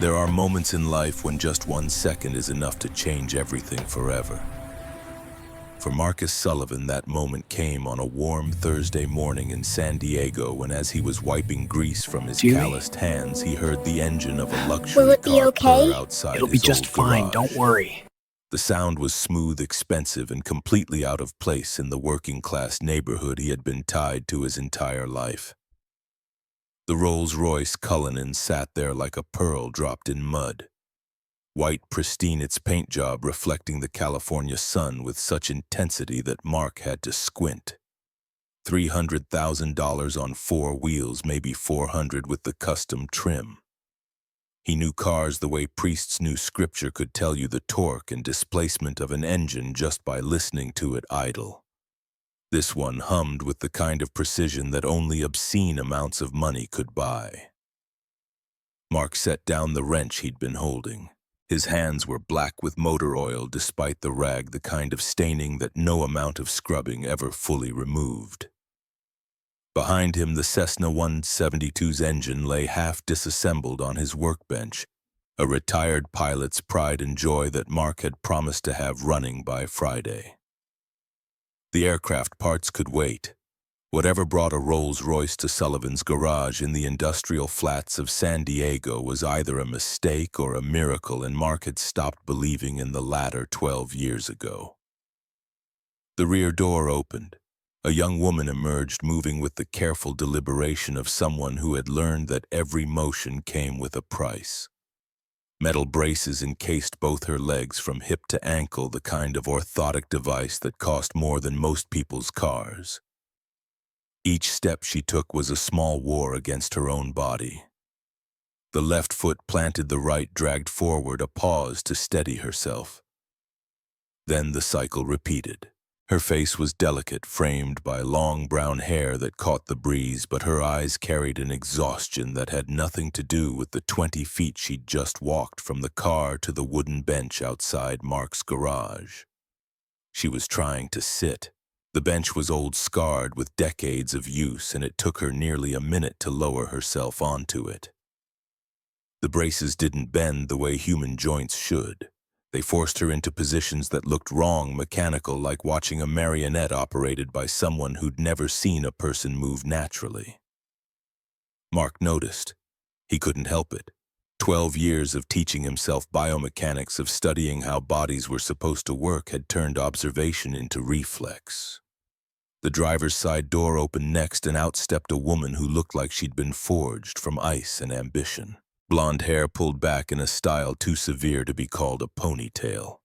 There are moments in life when just 1 second is enough to change everything forever. For Marcus Sullivan, that moment came on a warm Thursday morning in San Diego when, as he was wiping grease from his Julie, calloused hands, he heard the engine of a Will luxury it be car purr okay? outside it'll be his just old fine, don't garage. worry. The sound was smooth, expensive, and completely out of place in the working-class neighborhood he had been tied to his entire life. The Rolls-Royce Cullinan sat there like a pearl dropped in mud. White, pristine, its paint job reflecting the California sun with such intensity that Mark had to squint. $300,000 on 4 wheels, maybe 400 with the custom trim. He knew cars the way priests knew scripture could tell you the torque and displacement of an engine just by listening to it idle. This one hummed with the kind of precision that only obscene amounts of money could buy. Mark set down the wrench he'd been holding. His hands were black with motor oil despite the rag, the kind of staining that no amount of scrubbing ever fully removed. Behind him, the Cessna 172's engine lay half disassembled on his workbench, a retired pilot's pride and joy that Mark had promised to have running by Friday. The aircraft parts could wait. Whatever brought a Rolls-Royce to Sullivan's garage in the industrial flats of San Diego was either a mistake or a miracle, and Mark had stopped believing in the latter 12 years ago. The rear door opened. A young woman emerged, moving with the careful deliberation of someone who had learned that every motion came with a price. Metal braces encased both her legs from hip to ankle, the kind of orthotic device that cost more than most people's cars. Each step she took was a small war against her own body. The left foot planted, the right dragged forward, a pause to steady herself. Then the cycle repeated. Her face was delicate, framed by long brown hair that caught the breeze, but her eyes carried an exhaustion that had nothing to do with the 20 feet she'd just walked from the car to the wooden bench outside Mark's garage. She was trying to sit. The bench was old, scarred with decades of use, and it took her nearly a minute to lower herself onto it. The braces didn't bend the way human joints should. They forced her into positions that looked wrong, mechanical, like watching a marionette operated by someone who'd never seen a person move naturally. Mark noticed. He couldn't help it. 12 years of teaching himself biomechanics, of studying how bodies were supposed to work, had turned observation into reflex. The driver's side door opened next, and out stepped a woman who looked like she'd been forged from ice and ambition. Blonde hair pulled back in a style too severe to be called a ponytail.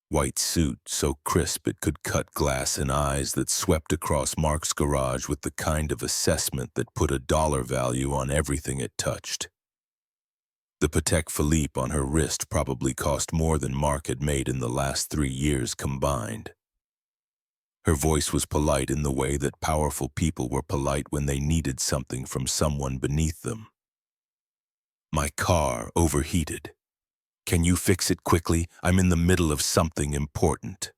White suit so crisp it could cut glass, and eyes that swept across Mark's garage with the kind of assessment that put a dollar value on everything it touched. The Patek Philippe on her wrist probably cost more than Mark had made in the last 3 years combined. Her voice was polite in the way that powerful people were polite when they needed something from someone beneath them. "My car overheated. Can you fix it quickly? I'm in the middle of something important."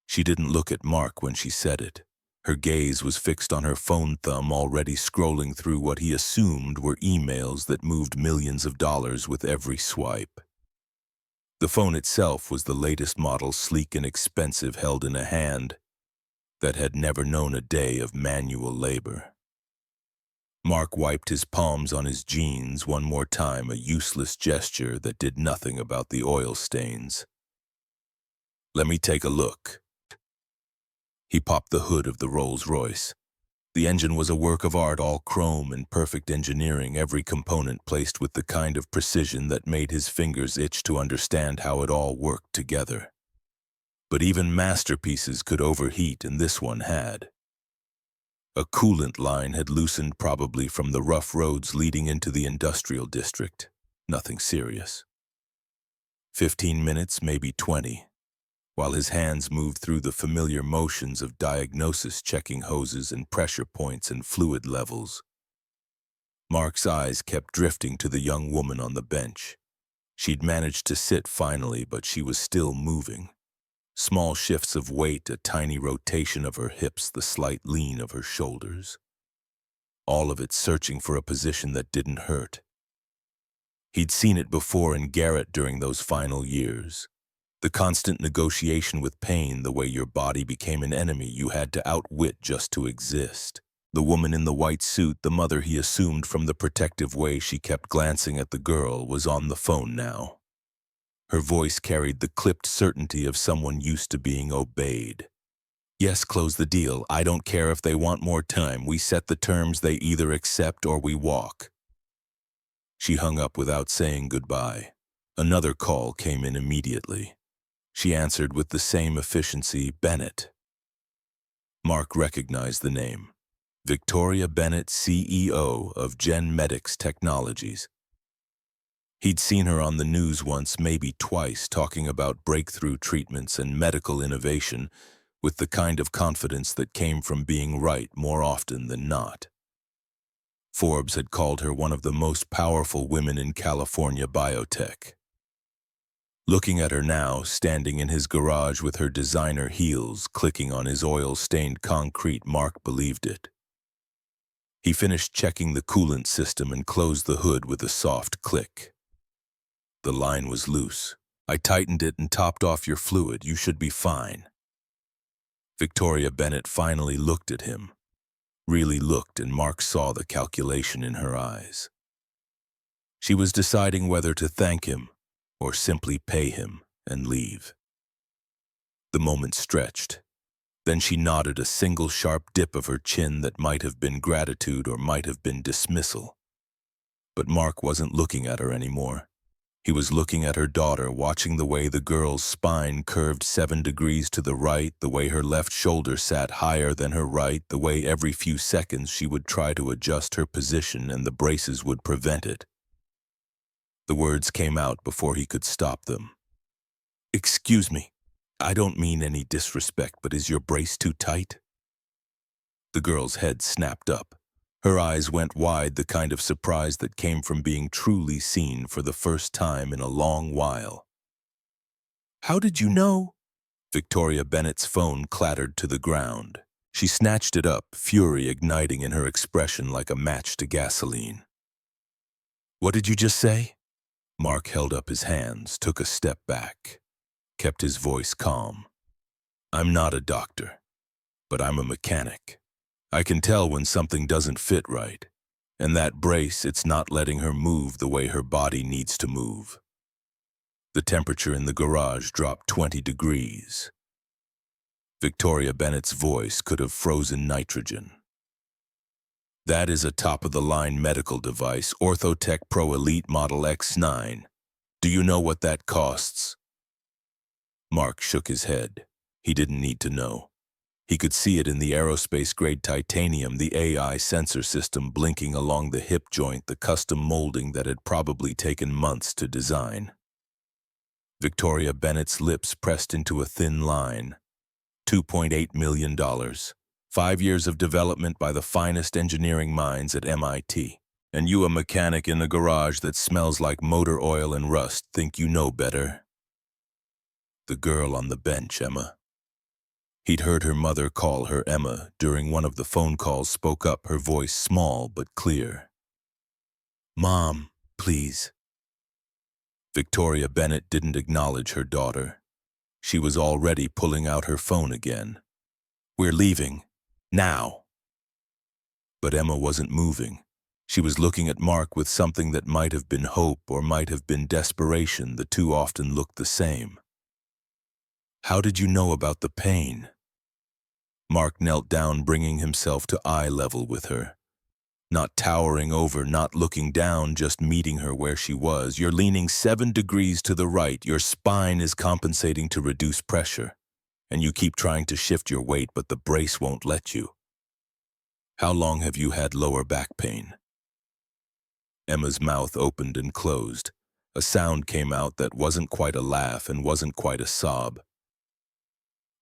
She didn't look at Mark when she said it. Her gaze was fixed on her phone thumb, already scrolling through what he assumed were emails that moved millions of dollars with every swipe. The phone itself was the latest model, sleek and expensive, held in a hand that had never known a day of manual labor. Mark wiped his palms on his jeans one more time, a useless gesture that did nothing about the oil stains. "Let me take a look." He popped the hood of the Rolls-Royce. The engine was a work of art, all chrome and perfect engineering, every component placed with the kind of precision that made his fingers itch to understand how it all worked together. But even masterpieces could overheat, and this one had. A coolant line had loosened, probably from the rough roads leading into the industrial district. Nothing serious. 15 minutes, maybe 20. While his hands moved through the familiar motions of diagnosis, checking hoses and pressure points and fluid levels. Mark's eyes kept drifting to the young woman on the bench. She'd managed to sit finally, but she was still moving. Small shifts of weight, a tiny rotation of her hips, the slight lean of her shoulders. All of it searching for a position that didn't hurt. He'd seen it before in Garrett during those final years. The constant negotiation with pain, the way your body became an enemy you had to outwit just to exist. The woman in the white suit, the mother he assumed from the protective way she kept glancing at the girl, was on the phone now. Her voice carried the clipped certainty of someone used to being obeyed. Yes, close the deal. I don't care if they want more time. We set the terms, they either accept or we walk. She hung up without saying goodbye. Another call came in immediately. She answered with the same efficiency, Bennett. Mark recognized the name. Victoria Bennett, CEO of GenMedics Technologies. He'd seen her on the news once, maybe twice, talking about breakthrough treatments and medical innovation with the kind of confidence that came from being right more often than not. Forbes had called her one of the most powerful women in California biotech. Looking at her now, standing in his garage with her designer heels clicking on his oil-stained concrete, Mark believed it. He finished checking the coolant system and closed the hood with a soft click. The line was loose. I tightened it and topped off your fluid. You should be fine. Victoria Bennett finally looked at him. Really looked, and Mark saw the calculation in her eyes. She was deciding whether to thank him or simply pay him and leave. The moment stretched. Then she nodded, a single sharp dip of her chin that might have been gratitude or might have been dismissal. But Mark wasn't looking at her anymore. He was looking at her daughter, watching the way the girl's spine curved 7 degrees to the right, the way her left shoulder sat higher than her right, the way every few seconds she would try to adjust her position and the braces would prevent it. The words came out before he could stop them. Excuse me, I don't mean any disrespect, but is your brace too tight? The girl's head snapped up. Her eyes went wide, the kind of surprise that came from being truly seen for the first time in a long while. How did you know? Victoria Bennett's phone clattered to the ground. She snatched it up, fury igniting in her expression like a match to gasoline. What did you just say? Mark held up his hands, took a step back, kept his voice calm. I'm not a doctor, but I'm a mechanic. I can tell when something doesn't fit right, and that brace, it's not letting her move the way her body needs to move. The temperature in the garage dropped 20 degrees. Victoria Bennett's voice could have frozen nitrogen. That is a top-of-the-line medical device, Orthotech Pro Elite Model X9. Do you know what that costs? Mark shook his head. He didn't need to know. He could see it in the aerospace-grade titanium, the AI sensor system blinking along the hip joint, the custom molding that had probably taken months to design. Victoria Bennett's lips pressed into a thin line. $2.8 million. 5 years of development by the finest engineering minds at MIT. And you, a mechanic in a garage that smells like motor oil and rust, think you know better? The girl on the bench, Emma. He'd heard her mother call her Emma. During one of the phone calls, spoke up, her voice small but clear. Mom, please. Victoria Bennett didn't acknowledge her daughter. She was already pulling out her phone again. We're leaving. Now. But Emma wasn't moving. She was looking at Mark with something that might have been hope or might have been desperation. The two often looked the same. How did you know about the pain? Mark knelt down, bringing himself to eye level with her. Not towering over, not looking down, just meeting her where she was. You're leaning 7 degrees to the right. Your spine is compensating to reduce pressure. And you keep trying to shift your weight, but the brace won't let you. How long have you had lower back pain? Emma's mouth opened and closed. A sound came out that wasn't quite a laugh and wasn't quite a sob.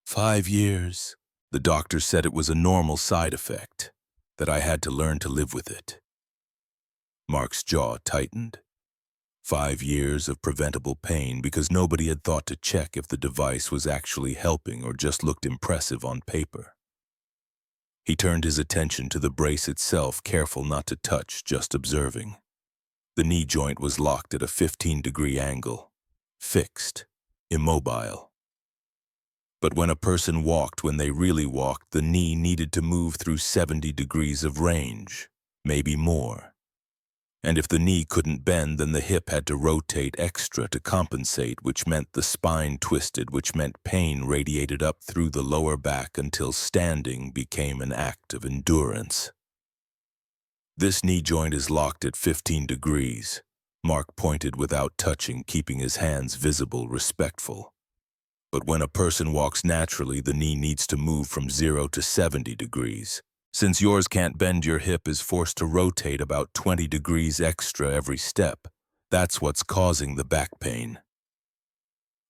5 years. The doctor said it was a normal side effect, that I had to learn to live with it. Mark's jaw tightened. 5 years of preventable pain because nobody had thought to check if the device was actually helping or just looked impressive on paper. He turned his attention to the brace itself, careful not to touch, just observing. The knee joint was locked at a 15-degree angle, fixed, immobile. But when a person walked when they really walked, the knee needed to move through 70 degrees of range, maybe more. And if the knee couldn't bend, then the hip had to rotate extra to compensate, which meant the spine twisted, which meant pain radiated up through the lower back until standing became an act of endurance. This knee joint is locked at 15 degrees. Mark pointed without touching, keeping his hands visible, respectful. But when a person walks naturally, the knee needs to move from 0 to 70 degrees. Since yours can't bend, your hip is forced to rotate about 20 degrees extra every step. That's what's causing the back pain.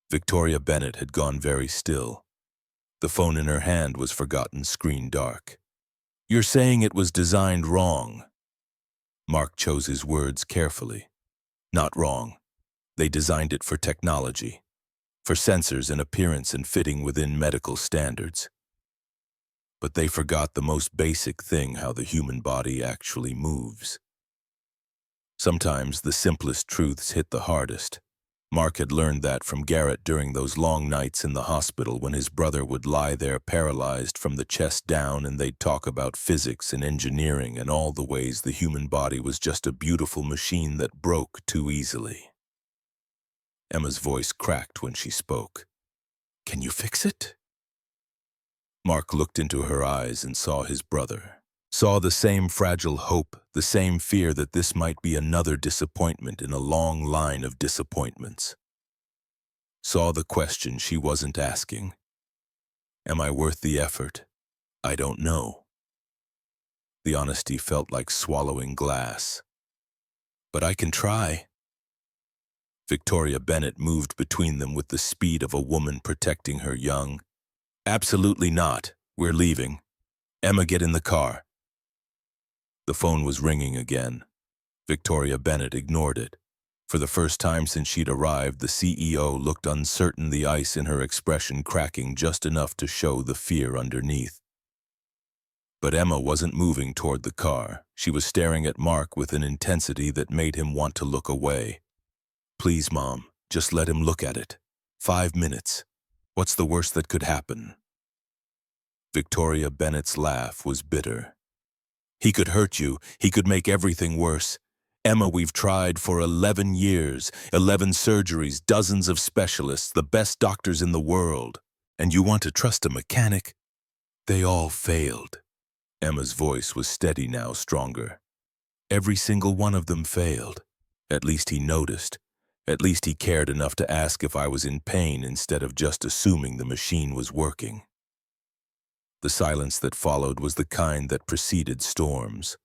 Victoria Bennett had gone very still. The phone in her hand was forgotten, screen dark. "You're saying it was designed wrong." Mark chose his words carefully. Not wrong. They designed it for technology, for sensors and appearance and fitting within medical standards. But they forgot the most basic thing, how the human body actually moves. Sometimes the simplest truths hit the hardest. Mark had learned that from Garrett during those long nights in the hospital when his brother would lie there paralyzed from the chest down, and they'd talk about physics and engineering and all the ways the human body was just a beautiful machine that broke too easily. Emma's voice cracked when she spoke. "Can you fix it?" Mark looked into her eyes and saw his brother. Saw the same fragile hope, the same fear that this might be another disappointment in a long line of disappointments. Saw the question she wasn't asking. Am I worth the effort? I don't know. The honesty felt like swallowing glass. But I can try. Victoria Bennett moved between them with the speed of a woman protecting her young. "Absolutely not. We're leaving. Emma, get in the car." The phone was ringing again. Victoria Bennett ignored it. For the first time since she'd arrived, the CEO looked uncertain, the ice in her expression cracking just enough to show the fear underneath. But Emma wasn't moving toward the car. She was staring at Mark with an intensity that made him want to look away. "Please, Mom, just let him look at it. 5 minutes. What's the worst that could happen?" Victoria Bennett's laugh was bitter. "He could hurt you. He could make everything worse. Emma, we've tried for 11 years, 11 surgeries, dozens of specialists, the best doctors in the world. And you want to trust a mechanic? They all failed." Emma's voice was steady now, stronger. "Every single one of them failed. At least he noticed. At least he cared enough to ask if I was in pain instead of just assuming the machine was working." The silence that followed was the kind that preceded storms.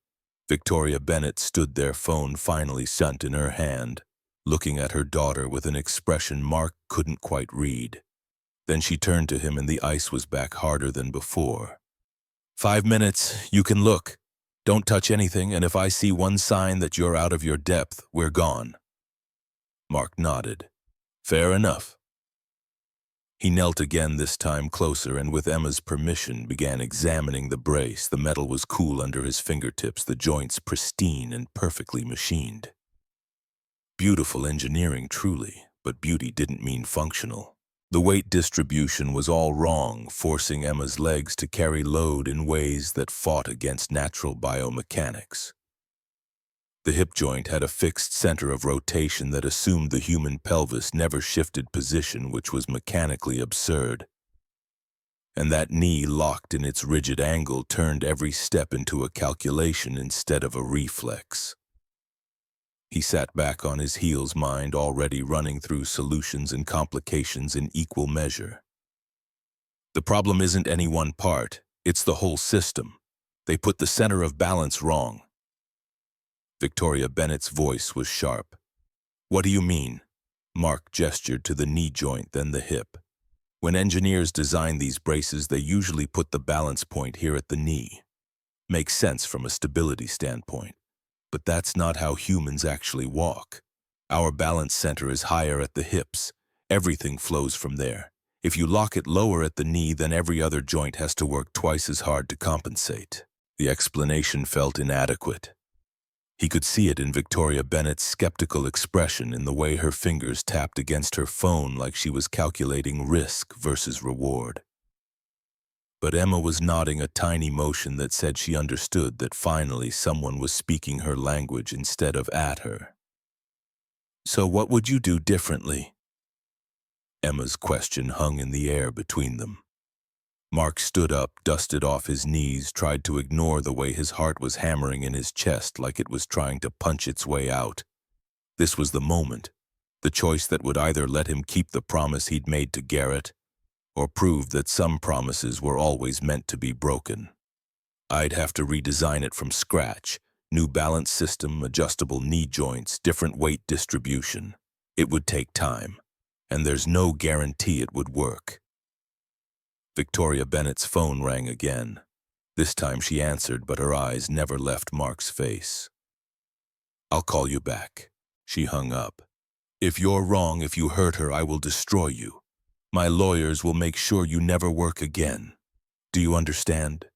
Victoria Bennett stood there, phone finally sent in her hand, looking at her daughter with an expression Mark couldn't quite read. Then she turned to him and the ice was back harder than before. 5 minutes, you can look. Don't touch anything, and if I see one sign that you're out of your depth, we're gone." Mark nodded. "Fair enough." He knelt again, this time closer, and with Emma's permission began examining the brace. The metal was cool under his fingertips, the joints pristine and perfectly machined. Beautiful engineering, truly, but beauty didn't mean functional. The weight distribution was all wrong, forcing Emma's legs to carry load in ways that fought against natural biomechanics. The hip joint had a fixed center of rotation that assumed the human pelvis never shifted position, which was mechanically absurd. And that knee, locked in its rigid angle, turned every step into a calculation instead of a reflex. He sat back on his heels, mind already running through solutions and complications in equal measure. The problem isn't any one part, it's the whole system. They put the center of balance wrong. Victoria Bennett's voice was sharp. "What do you mean?" Mark gestured to the knee joint, then the hip. "When engineers design these braces, they usually put the balance point here at the knee. Makes sense from a stability standpoint. But that's not how humans actually walk. Our balance center is higher at the hips. Everything flows from there. If you lock it lower at the knee, then every other joint has to work twice as hard to compensate." The explanation felt inadequate. He could see it in Victoria Bennett's skeptical expression, in the way her fingers tapped against her phone like she was calculating risk versus reward. But Emma was nodding a tiny motion that said she understood that finally someone was speaking her language instead of at her. "So what would you do differently?" Emma's question hung in the air between them. Mark stood up, dusted off his knees, tried to ignore the way his heart was hammering in his chest like it was trying to punch its way out. This was the moment, the choice that would either let him keep the promise he'd made to Garrett, or prove that some promises were always meant to be broken. I'd have to redesign it from scratch. New balance system, adjustable knee joints, different weight distribution. It would take time, and there's no guarantee it would work. Victoria Bennett's phone rang again. This time she answered, but her eyes never left Mark's face. "I'll call you back." She hung up. "If you're wrong, if you hurt her, I will destroy you. My lawyers will make sure you never work again. Do you understand?"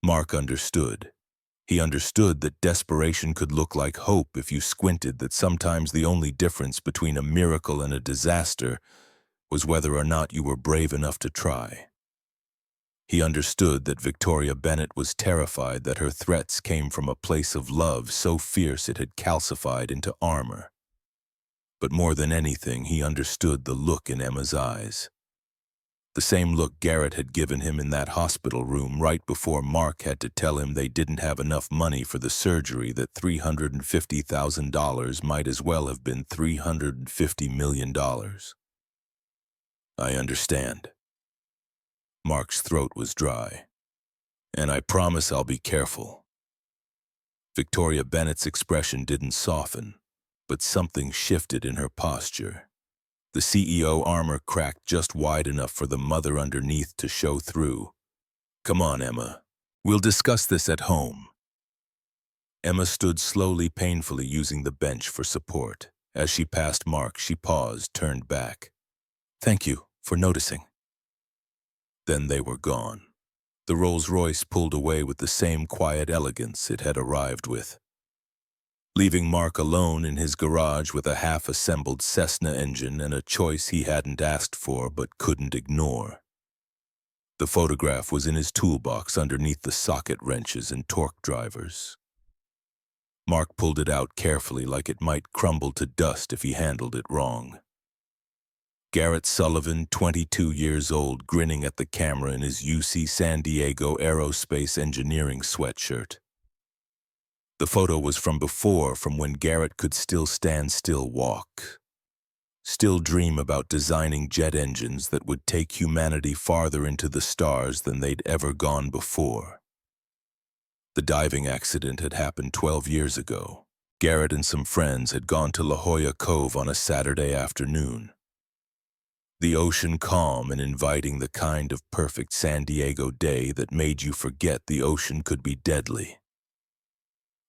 Mark understood. He understood that desperation could look like hope if you squinted, that sometimes the only difference between a miracle and a disaster was whether or not you were brave enough to try. He understood that Victoria Bennett was terrified that her threats came from a place of love so fierce it had calcified into armor. But more than anything, he understood the look in Emma's eyes. The same look Garrett had given him in that hospital room right before Mark had to tell him they didn't have enough money for the surgery, that $350,000 might as well have been $350 million. "I understand." Mark's throat was dry. "And I promise I'll be careful." Victoria Bennett's expression didn't soften, but something shifted in her posture. The CEO armor cracked just wide enough for the mother underneath to show through. "Come on, Emma. We'll discuss this at home." Emma stood slowly, painfully, using the bench for support. As she passed Mark, she paused, turned back. "Thank you for noticing." Then they were gone. The Rolls-Royce pulled away with the same quiet elegance it had arrived with, leaving Mark alone in his garage with a half-assembled Cessna engine and a choice he hadn't asked for but couldn't ignore. The photograph was in his toolbox underneath the socket wrenches and torque drivers. Mark pulled it out carefully, like it might crumble to dust if he handled it wrong. Garrett Sullivan, 22 years old, grinning at the camera in his UC San Diego aerospace engineering sweatshirt. The photo was from before, from when Garrett could still stand, still walk, still dream about designing jet engines that would take humanity farther into the stars than they'd ever gone before. The diving accident had happened 12 years ago. Garrett and some friends had gone to La Jolla Cove on a Saturday afternoon. The ocean calm and inviting, the kind of perfect San Diego day that made you forget the ocean could be deadly.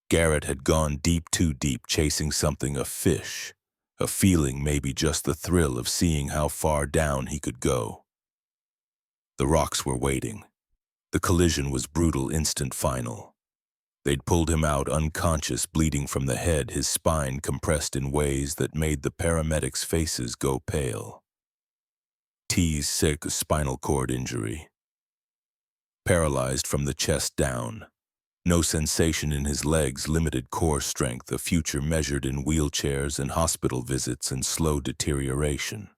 Garrett had gone deep, too deep, chasing something, a fish, a feeling, maybe just the thrill of seeing how far down he could go. The rocks were waiting. The collision was brutal, instant, final. They'd pulled him out unconscious, bleeding from the head, his spine compressed in ways that made the paramedics' faces go pale. T's sick, spinal cord injury. Paralyzed from the chest down. No sensation in his legs, limited core strength, a future measured in wheelchairs and hospital visits and slow deterioration.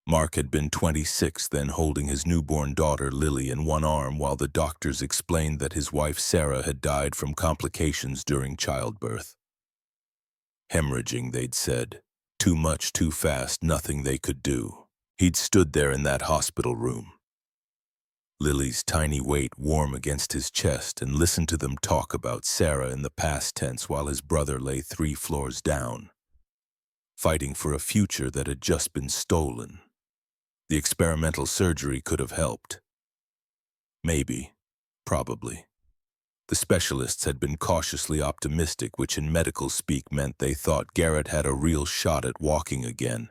Mark had been 26 then, holding his newborn daughter Lily in one arm while the doctors explained that his wife Sarah had died from complications during childbirth. Hemorrhaging, they'd said. Too much, too fast, nothing they could do. He'd stood there in that hospital room, Lily's tiny weight warm against his chest, and listened to them talk about Sarah in the past tense while his brother lay 3 floors down, fighting for a future that had just been stolen. The experimental surgery could have helped. Maybe. Probably. The specialists had been cautiously optimistic, which in medical speak meant they thought Garrett had a real shot at walking again,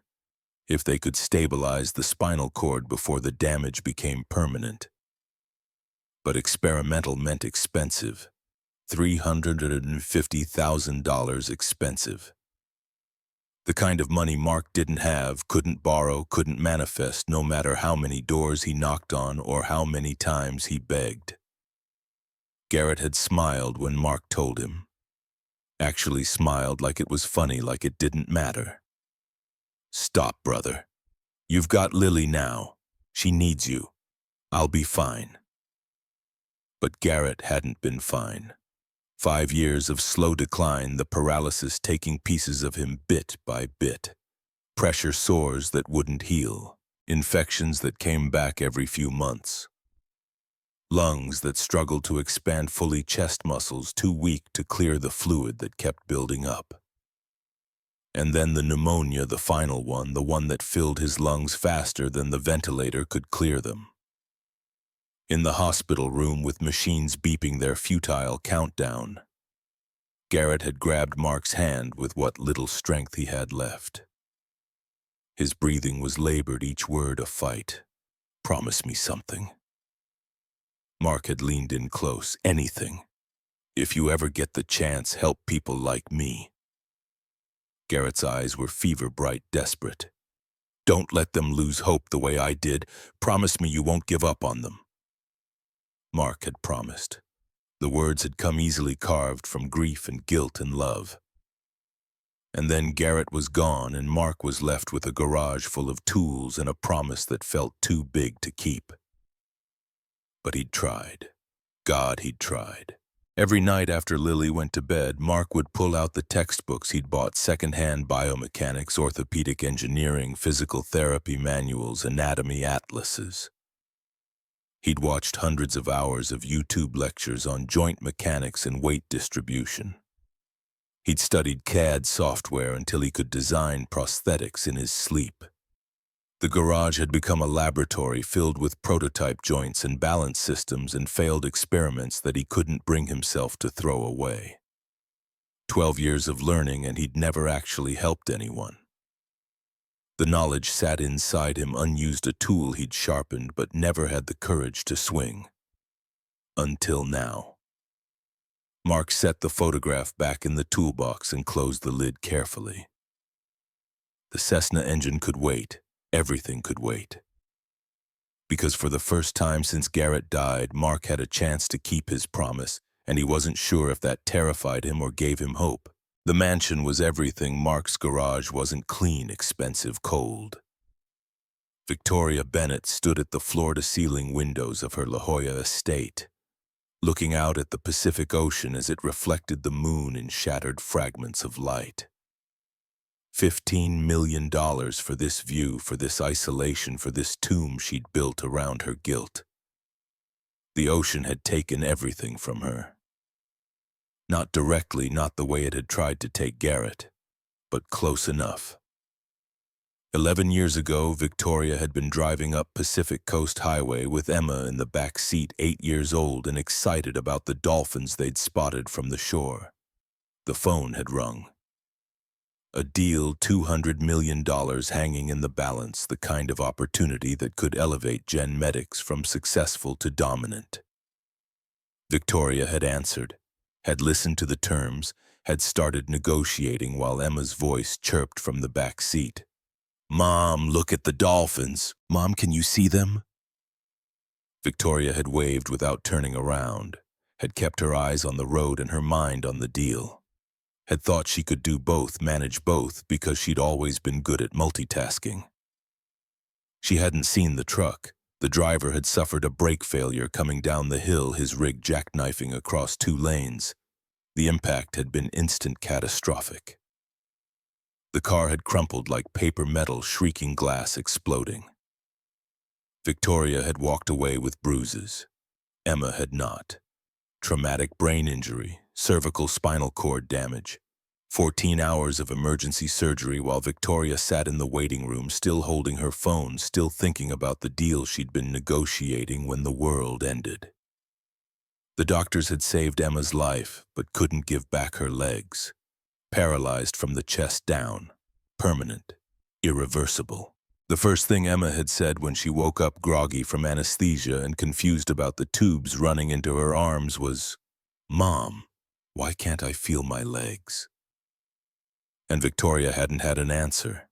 if they could stabilize the spinal cord before the damage became permanent. But experimental meant expensive. $350,000 expensive. The kind of money Mark didn't have, couldn't borrow, couldn't manifest, no matter how many doors he knocked on or how many times he begged. Garrett had smiled when Mark told him. Actually smiled like it was funny, like it didn't matter. "Stop, brother. You've got Lily now. She needs you. I'll be fine." But Garrett hadn't been fine. 5 years of slow decline, the paralysis taking pieces of him bit by bit. Pressure sores that wouldn't heal. Infections that came back every few months. Lungs that struggled to expand fully, chest muscles too weak to clear the fluid that kept building up. And then the pneumonia, the final one, the one that filled his lungs faster than the ventilator could clear them. In the hospital room with machines beeping their futile countdown, Garrett had grabbed Mark's hand with what little strength he had left. His breathing was labored, each word a fight. "Promise me something." Mark had leaned in close. "Anything. If you ever get the chance, help people like me." Garrett's eyes were fever-bright, desperate. "Don't let them lose hope the way I did. Promise me you won't give up on them." Mark had promised. The words had come easily carved from grief and guilt and love. And then Garrett was gone, and Mark was left with a garage full of tools and a promise that felt too big to keep. But he'd tried. God, he'd tried. Every night after Lily went to bed, Mark would pull out the textbooks he'd bought, secondhand biomechanics, orthopedic engineering, physical therapy manuals, anatomy atlases. He'd watched hundreds of hours of YouTube lectures on joint mechanics and weight distribution. He'd studied CAD software until he could design prosthetics in his sleep. The garage had become a laboratory filled with prototype joints and balance systems and failed experiments that he couldn't bring himself to throw away. 12 years of learning, and he'd never actually helped anyone. The knowledge sat inside him, unused, a tool he'd sharpened but never had the courage to swing. Until now. Mark set the photograph back in the toolbox and closed the lid carefully. The Cessna engine could wait. Everything could wait. Because for the first time since Garrett died, Mark had a chance to keep his promise, and he wasn't sure if that terrified him or gave him hope. The mansion was everything. Mark's garage wasn't clean, expensive, cold. Victoria Bennett stood at the floor-to-ceiling windows of her La Jolla estate, looking out at the Pacific Ocean as it reflected the moon in shattered fragments of light. $15 million for this view, for this isolation, for this tomb she'd built around her guilt. The ocean had taken everything from her. Not directly, not the way it had tried to take Garrett, but close enough. 11 years ago, Victoria had been driving up Pacific Coast Highway with Emma in the back seat, 8 years old and excited about the dolphins they'd spotted from the shore. The phone had rung. A deal, $200 million hanging in the balance, the kind of opportunity that could elevate Gen Medics from successful to dominant. Victoria had answered, had listened to the terms, had started negotiating while Emma's voice chirped from the back seat. "Mom, look at the dolphins. Mom, can you see them?" Victoria had waved without turning around, had kept her eyes on the road and her mind on the deal. Had thought she could do both, manage both, because she'd always been good at multitasking. She hadn't seen the truck. The driver had suffered a brake failure coming down the hill, his rig jackknifing across 2 lanes. The impact had been instant, catastrophic. The car had crumpled like paper metal, shrieking glass exploding. Victoria had walked away with bruises. Emma had not. Traumatic brain injury, cervical spinal cord damage, 14 hours of emergency surgery while Victoria sat in the waiting room, still holding her phone, still thinking about the deal she'd been negotiating when the world ended. The doctors had saved Emma's life, but couldn't give back her legs. Paralyzed from the chest down. Permanent. Irreversible. The first thing Emma had said when she woke up groggy from anesthesia and confused about the tubes running into her arms was, "Mom." Why can't I feel my legs? And Victoria hadn't had an answer.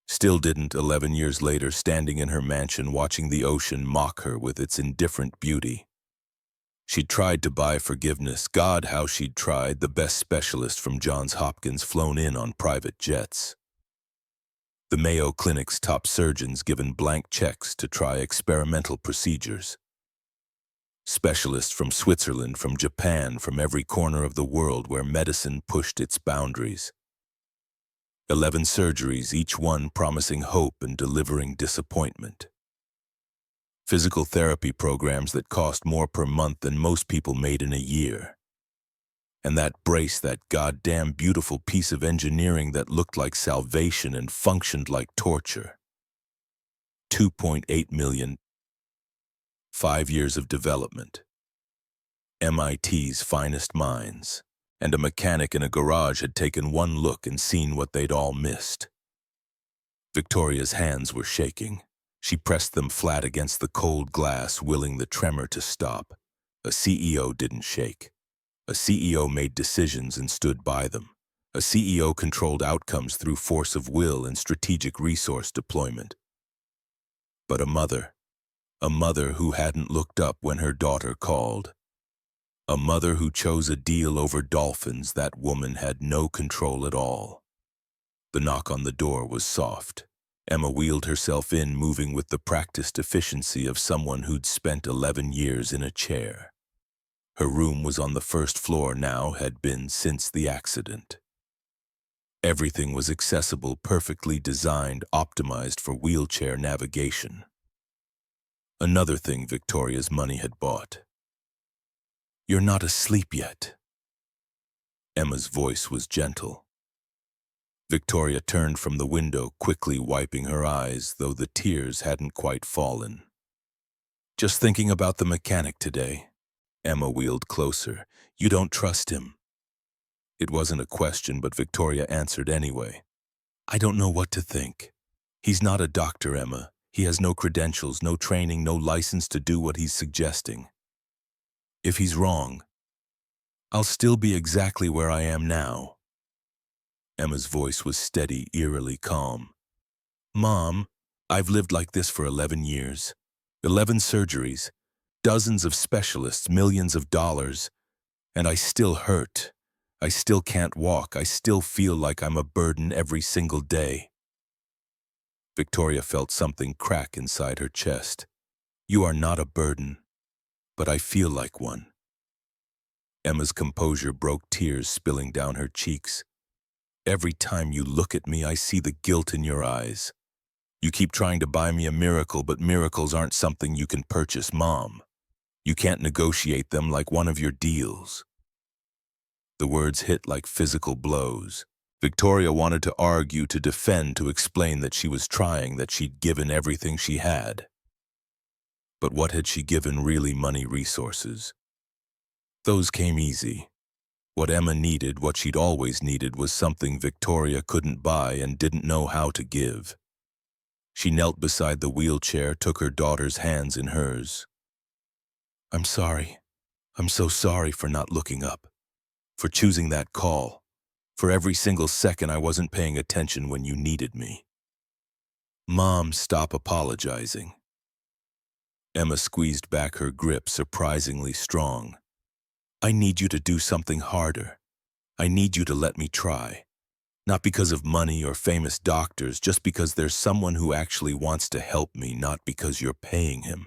Still didn't 11 years later, standing in her mansion watching the ocean mock her with its indifferent beauty. She'd tried to buy forgiveness. God, how she'd tried. The best specialist from Johns Hopkins flown in on private jets. The Mayo Clinic's top surgeons given blank checks to try experimental procedures. Specialists from Switzerland, from Japan, from every corner of the world where medicine pushed its boundaries. 11 surgeries, each one promising hope and delivering disappointment. Physical therapy programs that cost more per month than most people made in a year. And that brace, that goddamn beautiful piece of engineering that looked like salvation and functioned like torture. 2.8 million. 5 years of development. MIT's finest minds. And a mechanic in a garage had taken one look and seen what they'd all missed. Victoria's hands were shaking. She pressed them flat against the cold glass, willing the tremor to stop. A CEO didn't shake. A CEO made decisions and stood by them. A CEO controlled outcomes through force of will and strategic resource deployment. But a mother who hadn't looked up when her daughter called. A mother who chose a deal over dolphins. That woman had no control at all. The knock on the door was soft. Emma wheeled herself in, moving with the practiced efficiency of someone who'd spent 11 years in a chair. Her room was on the first floor now, had been since the accident. Everything was accessible, perfectly designed, optimized for wheelchair navigation. Another thing Victoria's money had bought. "You're not asleep yet." Emma's voice was gentle. Victoria turned from the window, quickly wiping her eyes, though the tears hadn't quite fallen. "Just thinking about the mechanic today." Emma wheeled closer. "You don't trust him?" It wasn't a question, but Victoria answered anyway. "I don't know what to think. He's not a doctor, Emma. He has no credentials, no training, no license to do what he's suggesting. If he's wrong, I'll still be exactly where I am now." Emma's voice was steady, eerily calm. "Mom, I've lived like this for 11 years. 11 surgeries, dozens of specialists, millions of dollars, and I still hurt. I still can't walk. I still feel like I'm a burden every single day." Victoria felt something crack inside her chest. "You are not a burden, but I feel like one." Emma's composure broke, tears spilling down her cheeks. "Every time you look at me, I see the guilt in your eyes. You keep trying to buy me a miracle, but miracles aren't something you can purchase, Mom. You can't negotiate them like one of your deals." The words hit like physical blows. Victoria wanted to argue, to defend, to explain that she was trying, that she'd given everything she had. But what had she given really? Money, resources? Those came easy. What Emma needed, what she'd always needed, was something Victoria couldn't buy and didn't know how to give. She knelt beside the wheelchair, took her daughter's hands in hers. "I'm sorry. I'm so sorry for not looking up, for choosing that call, for every single second I wasn't paying attention when you needed me." "Mom, stop apologizing." Emma squeezed back her grip, surprisingly strong. "I need you to do something harder. I need you to let me try. Not because of money or famous doctors, just because there's someone who actually wants to help me, not because you're paying him,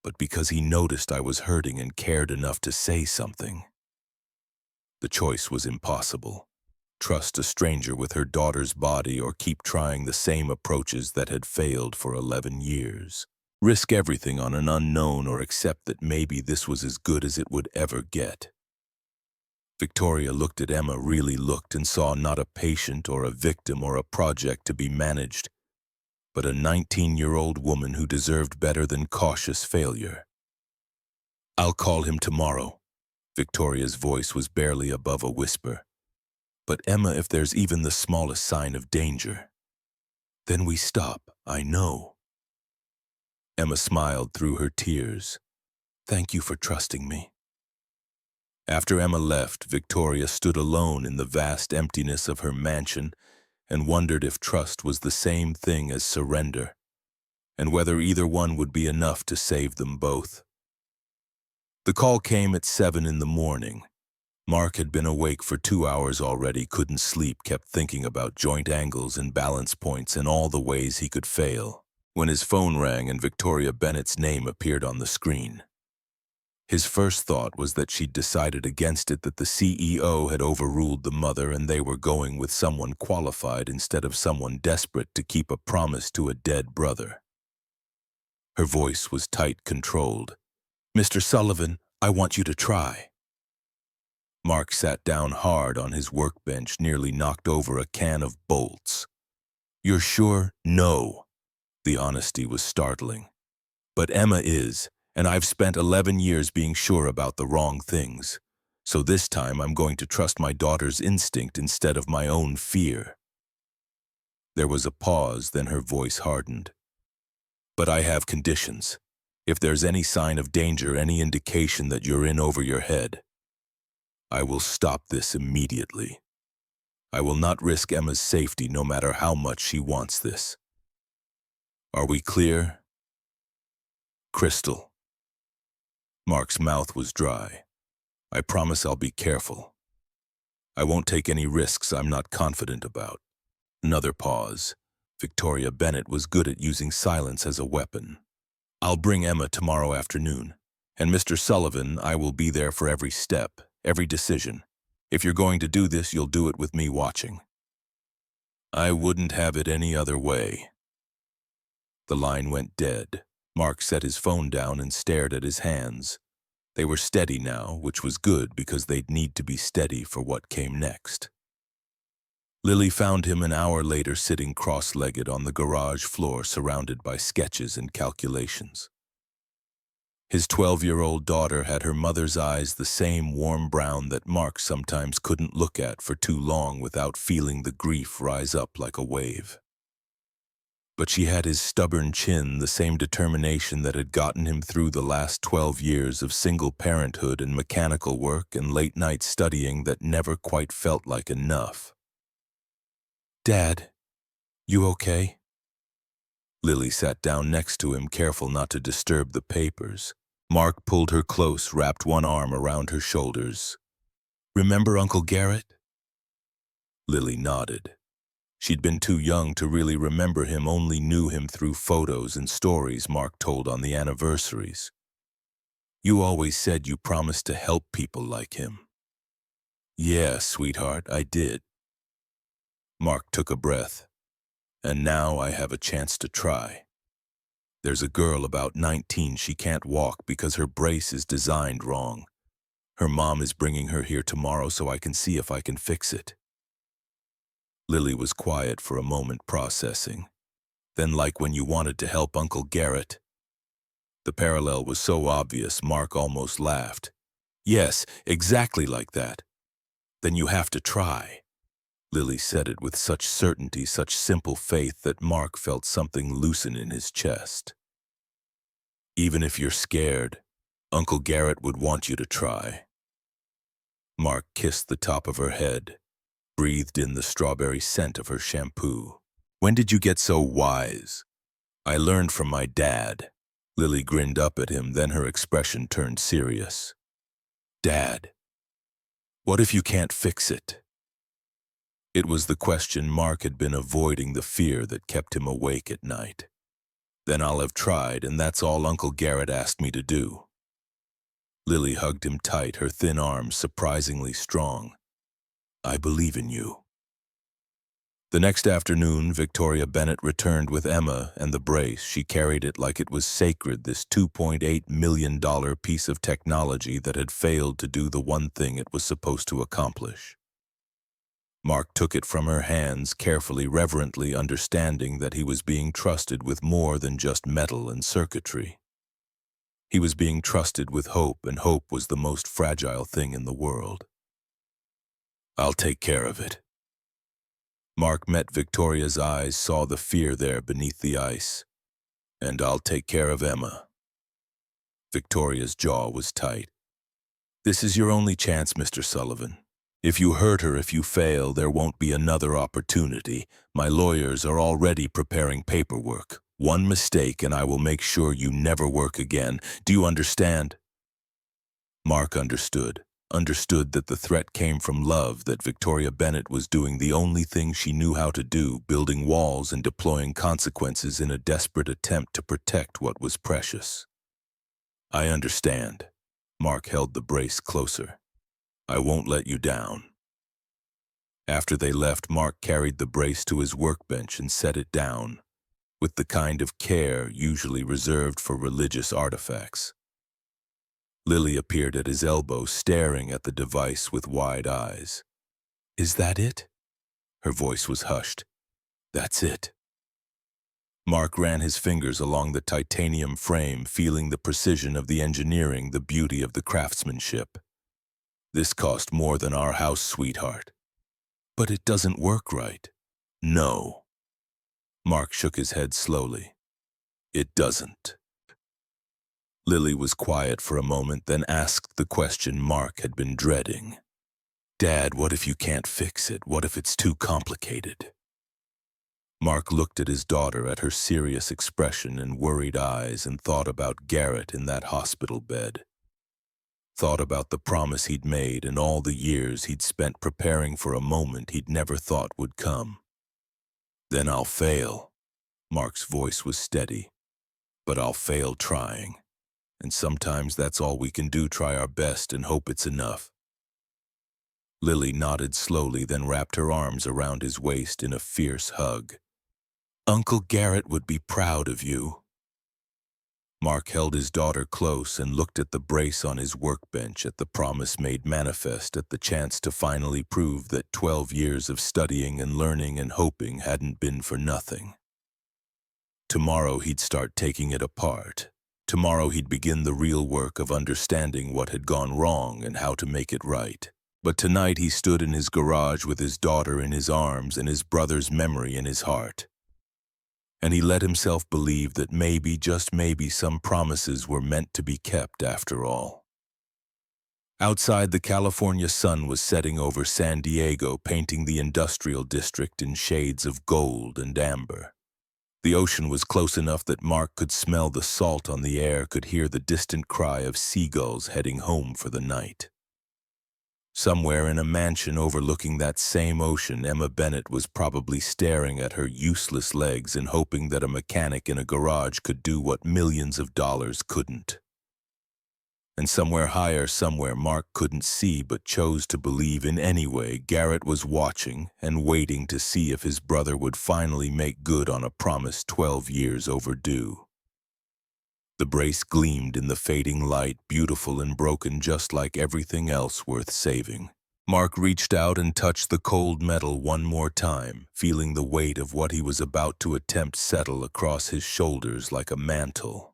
but because he noticed I was hurting and cared enough to say something." The choice was impossible. Trust a stranger with her daughter's body, or keep trying the same approaches that had failed for 11 years. Risk everything on an unknown, or accept that maybe this was as good as it would ever get. Victoria looked at Emma, really looked, and saw not a patient or a victim or a project to be managed, but a 19-year-old woman who deserved better than cautious failure. "I'll call him tomorrow." Victoria's voice was barely above a whisper. "But Emma, if there's even the smallest sign of danger, then we stop, I know." Emma smiled through her tears. "Thank you for trusting me." After Emma left, Victoria stood alone in the vast emptiness of her mansion and wondered if trust was the same thing as surrender, and whether either one would be enough to save them both. The call came at 7 in the morning. Mark had been awake for 2 hours already, couldn't sleep, kept thinking about joint angles and balance points and all the ways he could fail, when his phone rang and Victoria Bennett's name appeared on the screen. His first thought was that she'd decided against it, that the CEO had overruled the mother and they were going with someone qualified instead of someone desperate to keep a promise to a dead brother. Her voice was tight, controlled. "Mr. Sullivan, I want you to try." Mark sat down hard on his workbench, nearly knocked over a can of bolts. "You're sure?" "No." The honesty was startling. "But Emma is, and I've spent 11 years being sure about the wrong things. So this time I'm going to trust my daughter's instinct instead of my own fear." There was a pause, then her voice hardened. "But I have conditions. If there's any sign of danger, any indication that you're in over your head, I will stop this immediately. I will not risk Emma's safety no matter how much she wants this. Are we clear?" "Crystal." Mark's mouth was dry. "I promise I'll be careful. I won't take any risks I'm not confident about." Another pause. Victoria Bennett was good at using silence as a weapon. "I'll bring Emma tomorrow afternoon. And Mr. Sullivan, I will be there for every step, every decision. If you're going to do this, you'll do it with me watching." "I wouldn't have it any other way." The line went dead. Mark set his phone down and stared at his hands. They were steady now, which was good because they'd need to be steady for what came next. Lily found him an hour later sitting cross-legged on the garage floor, surrounded by sketches and calculations. His 12-year-old daughter had her mother's eyes, the same warm brown that Mark sometimes couldn't look at for too long without feeling the grief rise up like a wave. But she had his stubborn chin, the same determination that had gotten him through the last 12 years of single parenthood and mechanical work and late-night studying that never quite felt like enough. "Dad, you okay?" Lily sat down next to him, careful not to disturb the papers. Mark pulled her close, wrapped one arm around her shoulders. "Remember Uncle Garrett?" Lily nodded. She'd been too young to really remember him, only knew him through photos and stories Mark told on the anniversaries. "You always said you promised to help people like him." "Yeah, sweetheart, I did." Mark took a breath. "And now I have a chance to try. There's a girl about 19, she can't walk because her brace is designed wrong. Her mom is bringing her here tomorrow so I can see if I can fix it." Lily was quiet for a moment, processing. "Then like when you wanted to help Uncle Garrett?" The parallel was so obvious, Mark almost laughed. "Yes, exactly like that." "Then you have to try." Lily said it with such certainty, such simple faith, that Mark felt something loosen in his chest. "Even if you're scared, Uncle Garrett would want you to try." Mark kissed the top of her head, breathed in the strawberry scent of her shampoo. "When did you get so wise?" "I learned from my dad." Lily grinned up at him, then her expression turned serious. "Dad, what if you can't fix it?" It was the question Mark had been avoiding, the fear that kept him awake at night. "Then I'll have tried, and that's all Uncle Garrett asked me to do." Lily hugged him tight, her thin arms surprisingly strong. "I believe in you." The next afternoon, Victoria Bennett returned with Emma and the brace. She carried it like it was sacred, this $2.8 million piece of technology that had failed to do the one thing it was supposed to accomplish. Mark took it from her hands, carefully, reverently, understanding that he was being trusted with more than just metal and circuitry. He was being trusted with hope, and hope was the most fragile thing in the world. "I'll take care of it." Mark met Victoria's eyes, saw the fear there beneath the ice. "And I'll take care of Emma." Victoria's jaw was tight. This is your only chance, Mr. Sullivan. If you hurt her, if you fail, there won't be another opportunity. My lawyers are already preparing paperwork. One mistake and I will make sure you never work again. Do you understand? Mark understood that the threat came from love, that Victoria Bennett was doing the only thing she knew how to do, building walls and deploying consequences in a desperate attempt to protect what was precious. I understand. Mark held the brace closer. I won't let you down. After they left, Mark carried the brace to his workbench and set it down, with the kind of care usually reserved for religious artifacts. Lily appeared at his elbow, staring at the device with wide eyes. Is that it? Her voice was hushed. That's it. Mark ran his fingers along the titanium frame, feeling the precision of the engineering, the beauty of the craftsmanship. This cost more than our house, sweetheart. But it doesn't work right. No. Mark shook his head slowly. It doesn't. Lily was quiet for a moment, then asked the question Mark had been dreading. Dad, what if you can't fix it? What if it's too complicated? Mark looked at his daughter, at her serious expression and worried eyes, and thought about Garrett in that hospital bed. Thought about the promise he'd made and all the years he'd spent preparing for a moment he'd never thought would come. Then I'll fail. Mark's voice was steady. But I'll fail trying. And sometimes that's all we can do, try our best and hope it's enough. Lily nodded slowly, then wrapped her arms around his waist in a fierce hug. Uncle Garrett would be proud of you. Mark held his daughter close and looked at the brace on his workbench, at the promise made manifest, at the chance to finally prove that 12 years of studying and learning and hoping hadn't been for nothing. Tomorrow he'd start taking it apart. Tomorrow he'd begin the real work of understanding what had gone wrong and how to make it right. But tonight he stood in his garage with his daughter in his arms and his brother's memory in his heart. And he let himself believe that maybe, just maybe, some promises were meant to be kept after all. Outside, the California sun was setting over San Diego, painting the industrial district in shades of gold and amber. The ocean was close enough that Mark could smell the salt on the air, could hear the distant cry of seagulls heading home for the night. Somewhere in a mansion overlooking that same ocean, Emma Bennett was probably staring at her useless legs and hoping that a mechanic in a garage could do what millions of dollars couldn't. And somewhere higher, somewhere Mark couldn't see but chose to believe in anyway, Garrett was watching and waiting to see if his brother would finally make good on a promise 12 years overdue. The brace gleamed in the fading light, beautiful and broken just like everything else worth saving. Mark reached out and touched the cold metal one more time, feeling the weight of what he was about to attempt settle across his shoulders like a mantle.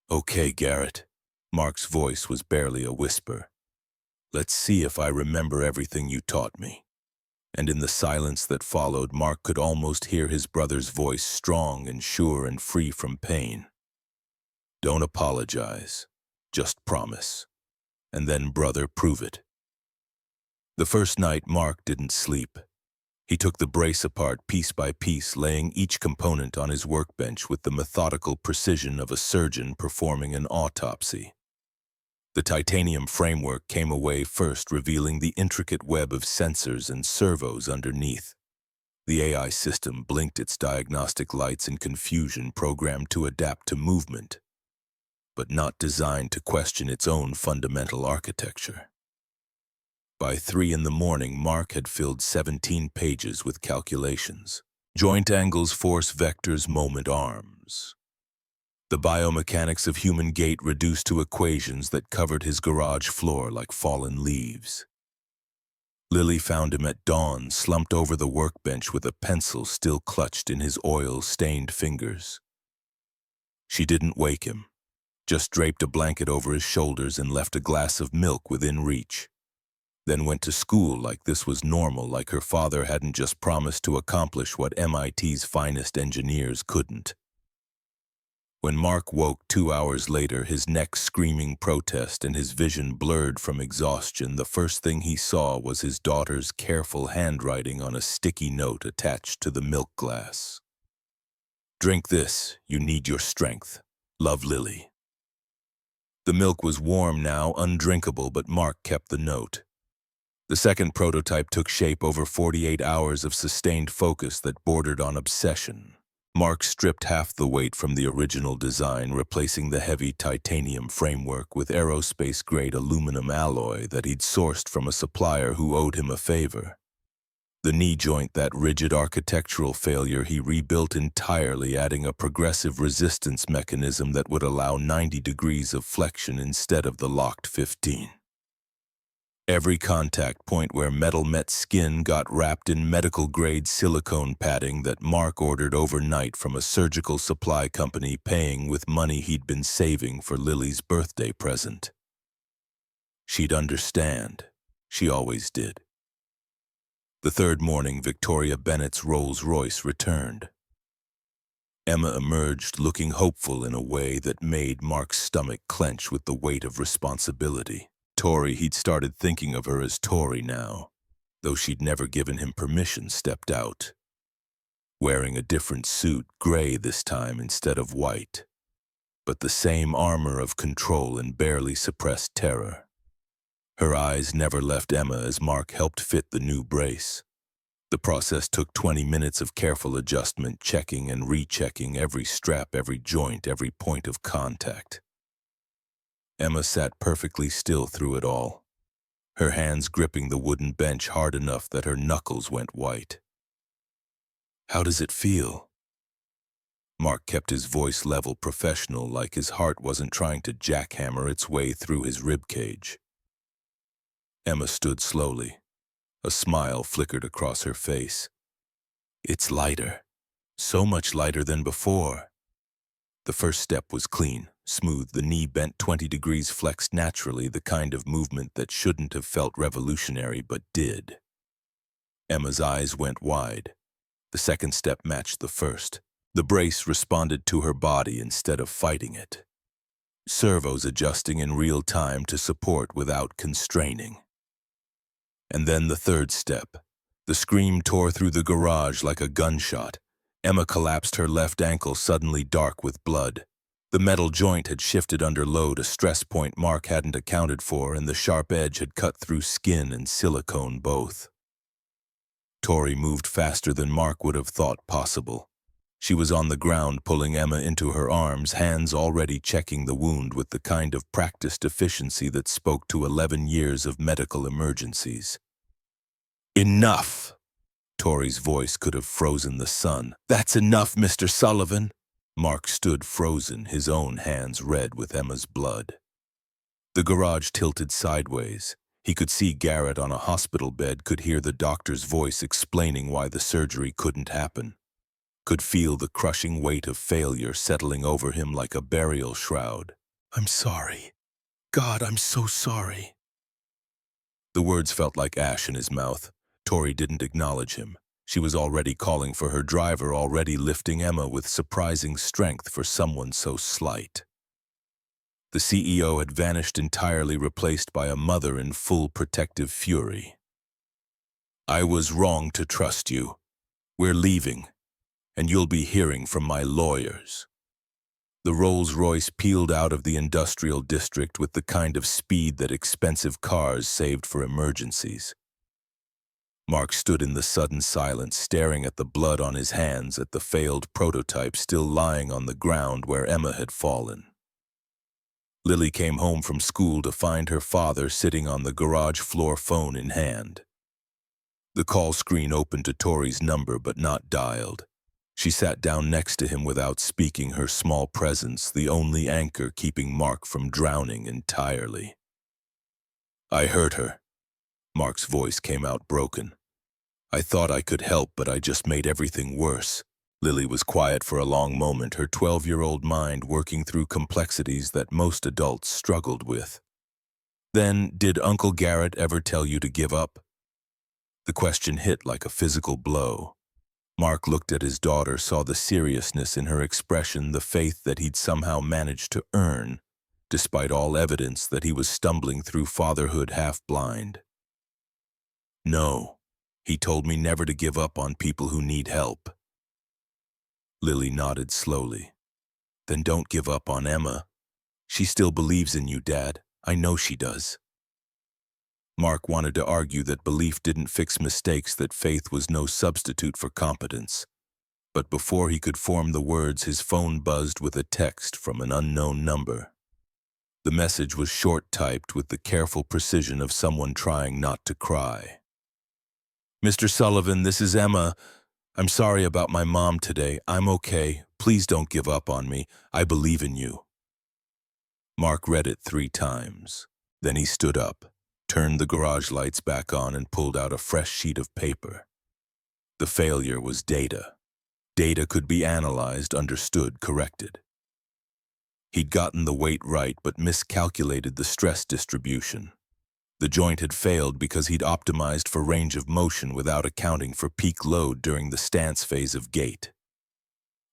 Okay, Garrett. Mark's voice was barely a whisper. Let's see if I remember everything you taught me. And in the silence that followed, Mark could almost hear his brother's voice, strong and sure and free from pain. Don't apologize. Just promise. And then, brother, prove it. The first night, Mark didn't sleep. He took the brace apart piece by piece, laying each component on his workbench with the methodical precision of a surgeon performing an autopsy. The titanium framework came away first, revealing the intricate web of sensors and servos underneath. The AI system blinked its diagnostic lights in confusion, programmed to adapt to movement, but not designed to question its own fundamental architecture. By 3 in the morning, Mark had filled 17 pages with calculations. Joint angles, force vectors, moment arms. The biomechanics of human gait reduced to equations that covered his garage floor like fallen leaves. Lily found him at dawn, slumped over the workbench with a pencil still clutched in his oil-stained fingers. She didn't wake him, just draped a blanket over his shoulders and left a glass of milk within reach. Then went to school like this was normal, like her father hadn't just promised to accomplish what MIT's finest engineers couldn't. When Mark woke 2 hours later, his neck screaming protest and his vision blurred from exhaustion, the first thing he saw was his daughter's careful handwriting on a sticky note attached to the milk glass. "Drink this, you need your strength. Love, Lily." The milk was warm now, undrinkable, but Mark kept the note. The second prototype took shape over 48 hours of sustained focus that bordered on obsession. Mark stripped half the weight from the original design, replacing the heavy titanium framework with aerospace-grade aluminum alloy that he'd sourced from a supplier who owed him a favor. The knee joint, that rigid architectural failure, he rebuilt entirely, adding a progressive resistance mechanism that would allow 90 degrees of flexion instead of the locked 15. Every contact point where metal met skin got wrapped in medical-grade silicone padding that Mark ordered overnight from a surgical supply company, paying with money he'd been saving for Lily's birthday present. She'd understand. She always did. The third morning, Victoria Bennett's Rolls-Royce returned. Emma emerged looking hopeful in a way that made Mark's stomach clench with the weight of responsibility. Tori, he'd started thinking of her as Tori now, though she'd never given him permission, stepped out. Wearing a different suit, gray this time instead of white, but the same armor of control and barely suppressed terror. Her eyes never left Emma as Mark helped fit the new brace. The process took 20 minutes of careful adjustment, checking and rechecking every strap, every joint, every point of contact. Emma sat perfectly still through it all, her hands gripping the wooden bench hard enough that her knuckles went white. "How does it feel?" Mark kept his voice level, professional, like his heart wasn't trying to jackhammer its way through his ribcage. Emma stood slowly. A smile flickered across her face. "It's lighter. So much lighter than before." The first step was clean, smooth, the knee bent 20 degrees, flexed naturally, the kind of movement that shouldn't have felt revolutionary but did. Emma's eyes went wide. The second step matched the first. The brace responded to her body instead of fighting it. Servos adjusting in real time to support without constraining. And then the third step. The scream tore through the garage like a gunshot. Emma collapsed, her left ankle suddenly dark with blood. The metal joint had shifted under load, a stress point Mark hadn't accounted for, and the sharp edge had cut through skin and silicone both. Tori moved faster than Mark would have thought possible. She was on the ground, pulling Emma into her arms, hands already checking the wound with the kind of practiced efficiency that spoke to 11 years of medical emergencies. "Enough!" Tori's voice could have frozen the sun. "That's enough, Mr. Sullivan." Mark stood frozen, his own hands red with Emma's blood. The garage tilted sideways. He could see Garrett on a hospital bed, could hear the doctor's voice explaining why the surgery couldn't happen. Could feel the crushing weight of failure settling over him like a burial shroud. "I'm sorry. God, I'm so sorry." The words felt like ash in his mouth. Tori didn't acknowledge him. She was already calling for her driver, already lifting Emma with surprising strength for someone so slight. The CEO had vanished entirely, replaced by a mother in full protective fury. "I was wrong to trust you. We're leaving, and you'll be hearing from my lawyers." The Rolls-Royce peeled out of the industrial district with the kind of speed that expensive cars saved for emergencies. Mark stood in the sudden silence, staring at the blood on his hands, at the failed prototype still lying on the ground where Emma had fallen. Lily came home from school to find her father sitting on the garage floor, phone in hand. The call screen opened to Tori's number but not dialed. She sat down next to him without speaking, her small presence the only anchor keeping Mark from drowning entirely. "I hurt her." Mark's voice came out broken. "I thought I could help, but I just made everything worse." Lily was quiet for a long moment, her 12-year-old mind working through complexities that most adults struggled with. "Then, did Uncle Garrett ever tell you to give up?" The question hit like a physical blow. Mark looked at his daughter, saw the seriousness in her expression, the faith that he'd somehow managed to earn, despite all evidence that he was stumbling through fatherhood half-blind. "No, he told me never to give up on people who need help." Lily nodded slowly. "Then don't give up on Emma. She still believes in you, Dad. I know she does." Mark wanted to argue that belief didn't fix mistakes, that faith was no substitute for competence. But before he could form the words, his phone buzzed with a text from an unknown number. The message was short-typed with the careful precision of someone trying not to cry. "Mr. Sullivan, this is Emma. I'm sorry about my mom today. I'm okay. Please don't give up on me. I believe in you." Mark read it 3 times. Then he stood up, turned the garage lights back on, and pulled out a fresh sheet of paper. The failure was data. Data could be analyzed, understood, corrected. He'd gotten the weight right, but miscalculated the stress distribution. The joint had failed because he'd optimized for range of motion without accounting for peak load during the stance phase of gait.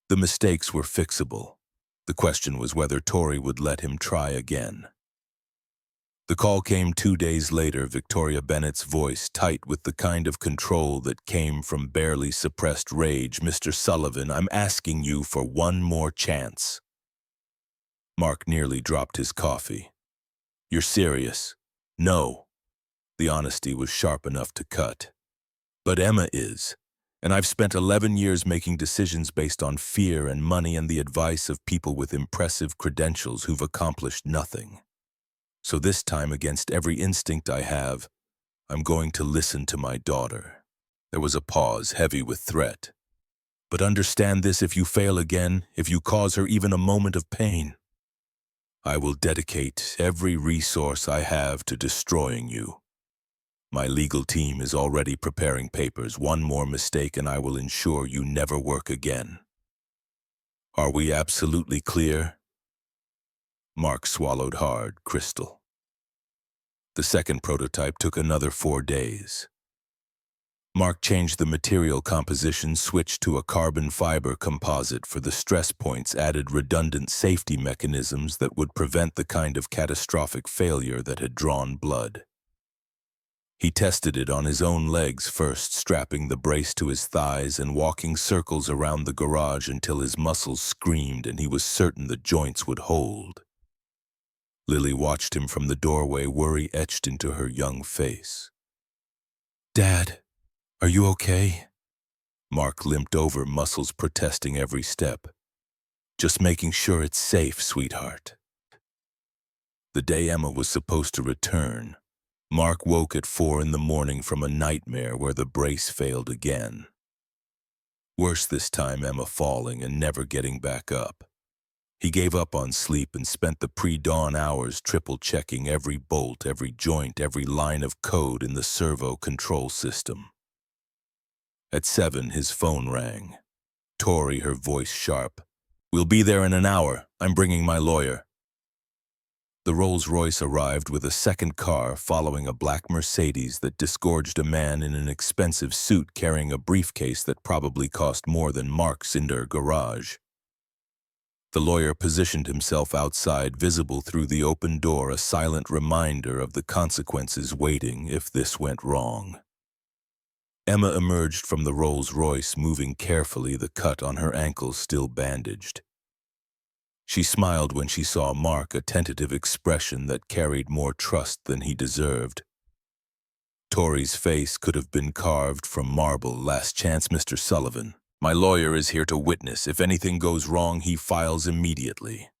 The mistakes were fixable. The question was whether Tori would let him try again. The call came 2 days later, Victoria Bennett's voice tight with the kind of control that came from barely suppressed rage. "Mr. Sullivan, I'm asking you for one more chance." Mark nearly dropped his coffee. "You're serious?" "No." The honesty was sharp enough to cut. "But Emma is. And I've spent 11 years making decisions based on fear and money and the advice of people with impressive credentials who've accomplished nothing. So this time, against every instinct I have, I'm going to listen to my daughter." There was a pause, heavy with threat. "But understand this, if you fail again, if you cause her even a moment of pain, I will dedicate every resource I have to destroying you. My legal team is already preparing papers. One more mistake and I will ensure you never work again. Are we absolutely clear?" Mark swallowed hard, crystal. The second prototype took another 4 days. Mark changed the material composition, switched to a carbon fiber composite for the stress points, added redundant safety mechanisms that would prevent the kind of catastrophic failure that had drawn blood. He tested it on his own legs first, strapping the brace to his thighs and walking circles around the garage until his muscles screamed and he was certain the joints would hold. Lily watched him from the doorway, worry etched into her young face. "Dad, are you okay?" Mark limped over, muscles protesting every step. "Just making sure it's safe, sweetheart." The day Emma was supposed to return, Mark woke at 4 in the morning from a nightmare where the brace failed again. Worse this time, Emma falling and never getting back up. He gave up on sleep and spent the pre-dawn hours triple-checking every bolt, every joint, every line of code in the servo control system. At 7, his phone rang. Tori, her voice sharp. "We'll be there in an hour. I'm bringing my lawyer." The Rolls-Royce arrived with a second car following a black Mercedes that disgorged a man in an expensive suit carrying a briefcase that probably cost more than Mark's indoor garage. The lawyer positioned himself outside, visible through the open door, a silent reminder of the consequences waiting if this went wrong. Emma emerged from the Rolls-Royce, moving carefully, the cut on her ankle still bandaged. She smiled when she saw Mark, a tentative expression that carried more trust than he deserved. Tori's face could have been carved from marble. "Last chance, Mr. Sullivan. My lawyer is here to witness. If anything goes wrong, he files immediately."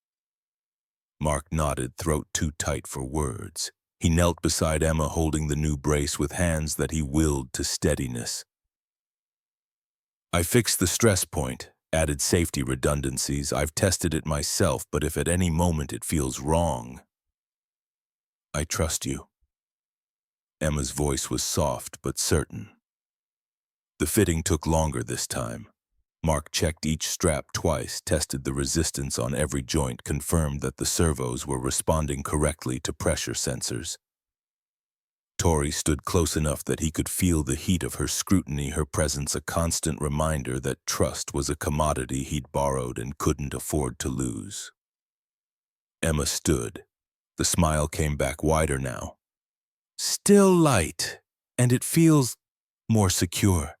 Mark nodded, throat too tight for words. He knelt beside Emma, holding the new brace with hands that he willed to steadiness. "I fixed the stress point, added safety redundancies. I've tested it myself, but if at any moment it feels wrong, I trust you." Emma's voice was soft but certain. The fitting took longer this time. Mark checked each strap twice, tested the resistance on every joint, confirmed that the servos were responding correctly to pressure sensors. Tori stood close enough that he could feel the heat of her scrutiny, her presence a constant reminder that trust was a commodity he'd borrowed and couldn't afford to lose. Emma stood. The smile came back wider now. Still light, and it feels more secure.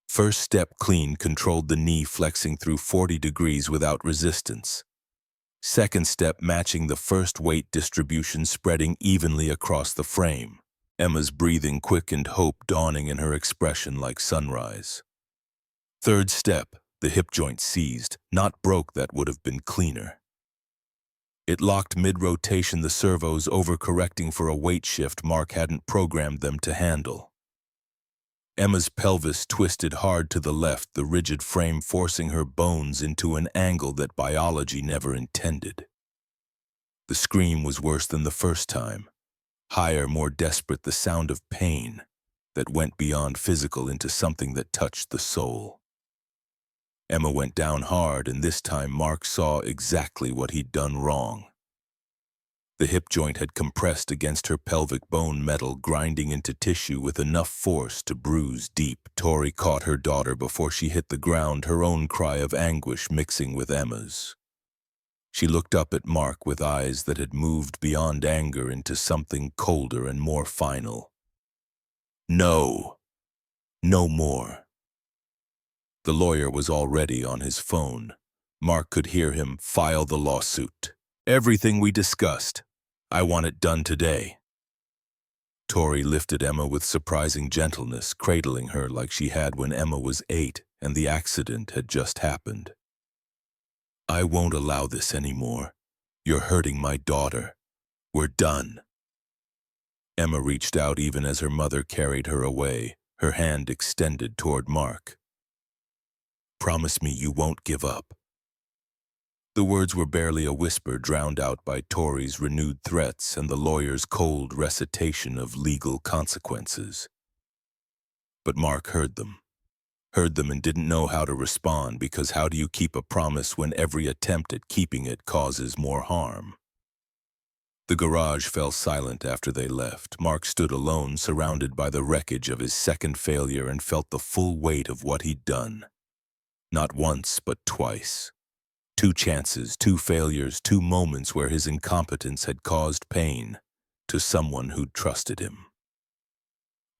First step clean controlled the knee flexing through 40 degrees without resistance. Second step matching the first weight distribution spreading evenly across the frame. Emma's breathing quickened, hope dawning in her expression like sunrise. Third step, the hip joint seized, not broke, that would have been cleaner. It locked mid-rotation, the servos overcorrecting for a weight shift Mark hadn't programmed them to handle. Emma's pelvis twisted hard to the left, the rigid frame forcing her bones into an angle that biology never intended. The scream was worse than the first time. Higher, more desperate, the sound of pain that went beyond physical into something that touched the soul. Emma went down hard, and this time Mark saw exactly what he'd done wrong. The hip joint had compressed against her pelvic bone, metal grinding into tissue with enough force to bruise deep. Tori caught her daughter before she hit the ground, her own cry of anguish mixing with Emma's. She looked up at Mark with eyes that had moved beyond anger into something colder and more final. No. No more. The lawyer was already on his phone. Mark could hear him file the lawsuit. Everything we discussed. I want it done today. Tori lifted Emma with surprising gentleness, cradling her like she had when Emma was 8 and the accident had just happened. I won't allow this anymore. You're hurting my daughter. We're done. Emma reached out even as her mother carried her away, her hand extended toward Mark. Promise me you won't give up. The words were barely a whisper, drowned out by Tori's renewed threats and the lawyer's cold recitation of legal consequences. But Mark heard them and didn't know how to respond, because how do you keep a promise when every attempt at keeping it causes more harm? The garage fell silent after they left. Mark stood alone, surrounded by the wreckage of his second failure, and felt the full weight of what he'd done. Not once, but twice. 2 chances, 2 failures, 2 moments where his incompetence had caused pain to someone who'd trusted him.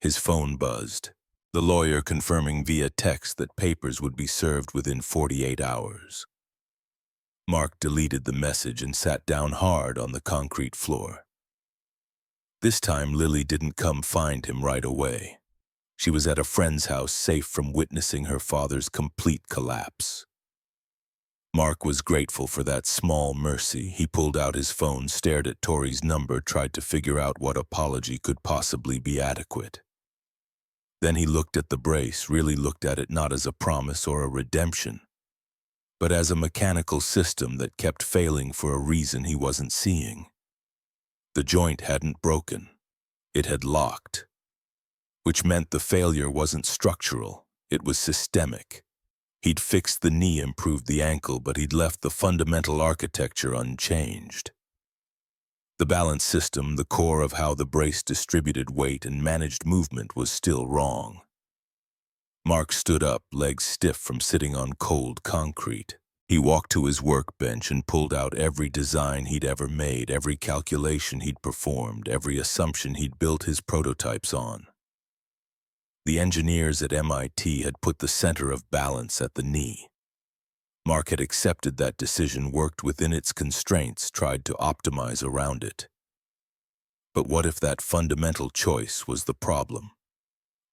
His phone buzzed, the lawyer confirming via text that papers would be served within 48 hours. Mark deleted the message and sat down hard on the concrete floor. This time Lily didn't come find him right away. She was at a friend's house, safe from witnessing her father's complete collapse. Mark was grateful for that small mercy. He pulled out his phone, stared at Tori's number, tried to figure out what apology could possibly be adequate. Then he looked at the brace, really looked at it not as a promise or a redemption, but as a mechanical system that kept failing for a reason he wasn't seeing. The joint hadn't broken. It had locked, which meant the failure wasn't structural, it was systemic. He'd fixed the knee, improved the ankle, but he'd left the fundamental architecture unchanged. The balance system, the core of how the brace distributed weight and managed movement, was still wrong. Mark stood up, legs stiff from sitting on cold concrete. He walked to his workbench and pulled out every design he'd ever made, every calculation he'd performed, every assumption he'd built his prototypes on. The engineers at MIT had put the center of balance at the knee. Mark had accepted that decision, worked within its constraints, tried to optimize around it. But what if that fundamental choice was the problem?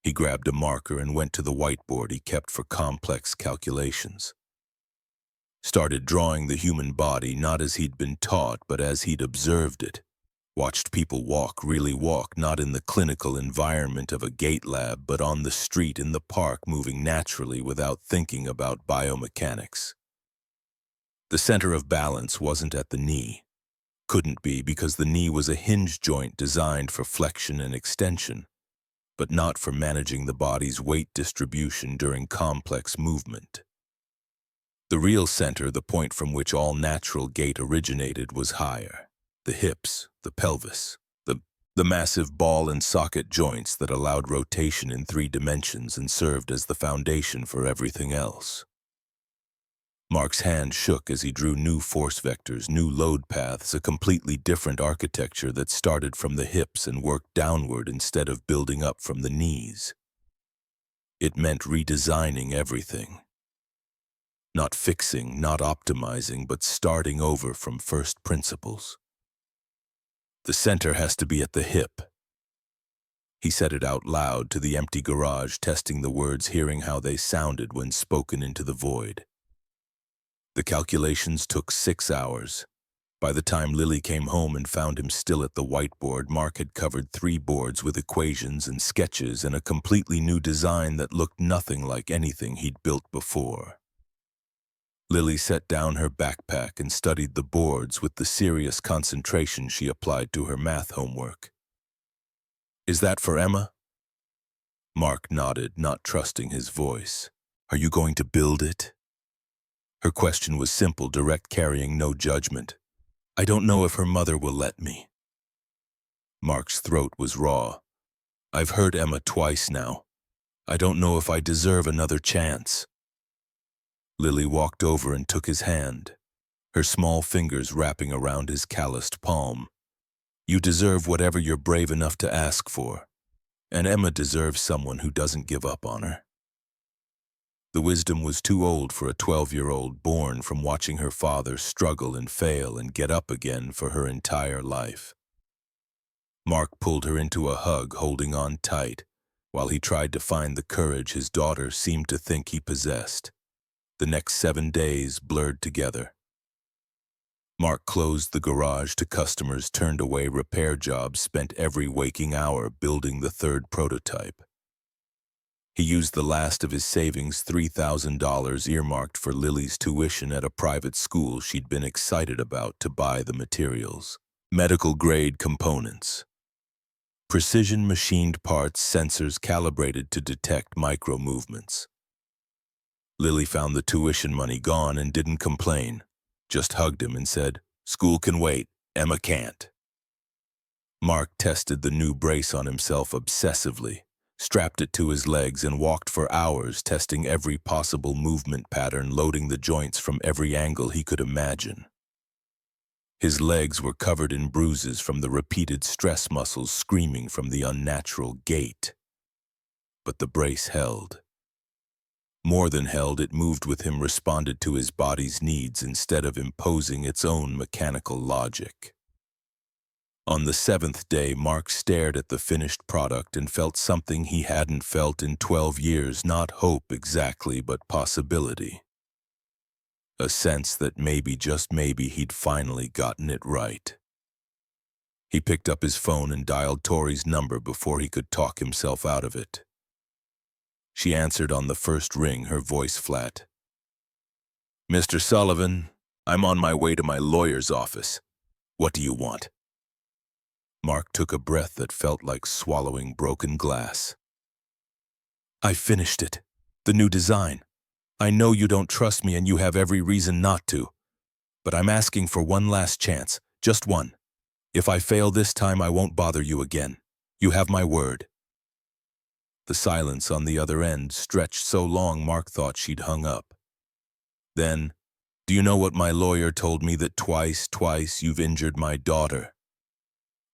He grabbed a marker and went to the whiteboard he kept for complex calculations. Started drawing the human body not as he'd been taught, but as he'd observed it. Watched people walk, really walk, not in the clinical environment of a gait lab, but on the street, in the park, moving naturally without thinking about biomechanics. The center of balance wasn't at the knee. Couldn't be, because the knee was a hinge joint designed for flexion and extension, but not for managing the body's weight distribution during complex movement. The real center, the point from which all natural gait originated, was higher. The hips, the pelvis, the The massive ball and socket joints that allowed rotation in 3 dimensions and served as the foundation for everything else. Mark's hand shook as he drew new force vectors, new load paths, a completely different architecture that started from the hips and worked downward instead of building up from the knees. It meant redesigning everything. Not fixing, not optimizing, but starting over from first principles. The center has to be at the hip. He said it out loud to the empty garage, testing the words, hearing how they sounded when spoken into the void. The calculations took 6 hours. By the time Lily came home and found him still at the whiteboard, Mark had covered 3 boards with equations and sketches and a completely new design that looked nothing like anything he'd built before. Lily set down her backpack and studied the boards with the serious concentration she applied to her math homework. "Is that for Emma?" Mark nodded, not trusting his voice. "Are you going to build it?" Her question was simple, direct, carrying no judgment. "I don't know if her mother will let me." Mark's throat was raw. "I've hurt Emma twice now. I don't know if I deserve another chance." Lily walked over and took his hand, her small fingers wrapping around his calloused palm. "You deserve whatever you're brave enough to ask for, and Emma deserves someone who doesn't give up on her." The wisdom was too old for a 12-year-old born from watching her father struggle and fail and get up again for her entire life. Mark pulled her into a hug, holding on tight, while he tried to find the courage his daughter seemed to think he possessed. The next 7 days blurred together. Mark closed the garage to customers, turned away repair jobs, spent every waking hour building the 3rd prototype. He used the last of his savings, $3,000 earmarked for Lily's tuition at a private school she'd been excited about, to buy the materials. Medical-grade components. Precision machined parts, sensors calibrated to detect micro-movements. Lily found the tuition money gone and didn't complain, just hugged him and said, "School can wait, Emma can't." Mark tested the new brace on himself obsessively, strapped it to his legs and walked for hours, testing every possible movement pattern, loading the joints from every angle he could imagine. His legs were covered in bruises from the repeated stress muscles screaming from the unnatural gait. But the brace held. More than held, it moved with him, responded to his body's needs instead of imposing its own mechanical logic. On the 7th day, Mark stared at the finished product and felt something he hadn't felt in 12 years, not hope exactly, but possibility. A sense that maybe, just maybe, he'd finally gotten it right. He picked up his phone and dialed Tori's number before he could talk himself out of it. She answered on the first ring, her voice flat. "Mr. Sullivan, I'm on my way to my lawyer's office. What do you want?" Mark took a breath that felt like swallowing broken glass. "I finished it. The new design. I know you don't trust me and you have every reason not to. But I'm asking for one last chance, just one. If I fail this time, I won't bother you again. You have my word." The silence on the other end stretched so long Mark thought she'd hung up. Then, "Do you know what my lawyer told me? That twice you've injured my daughter.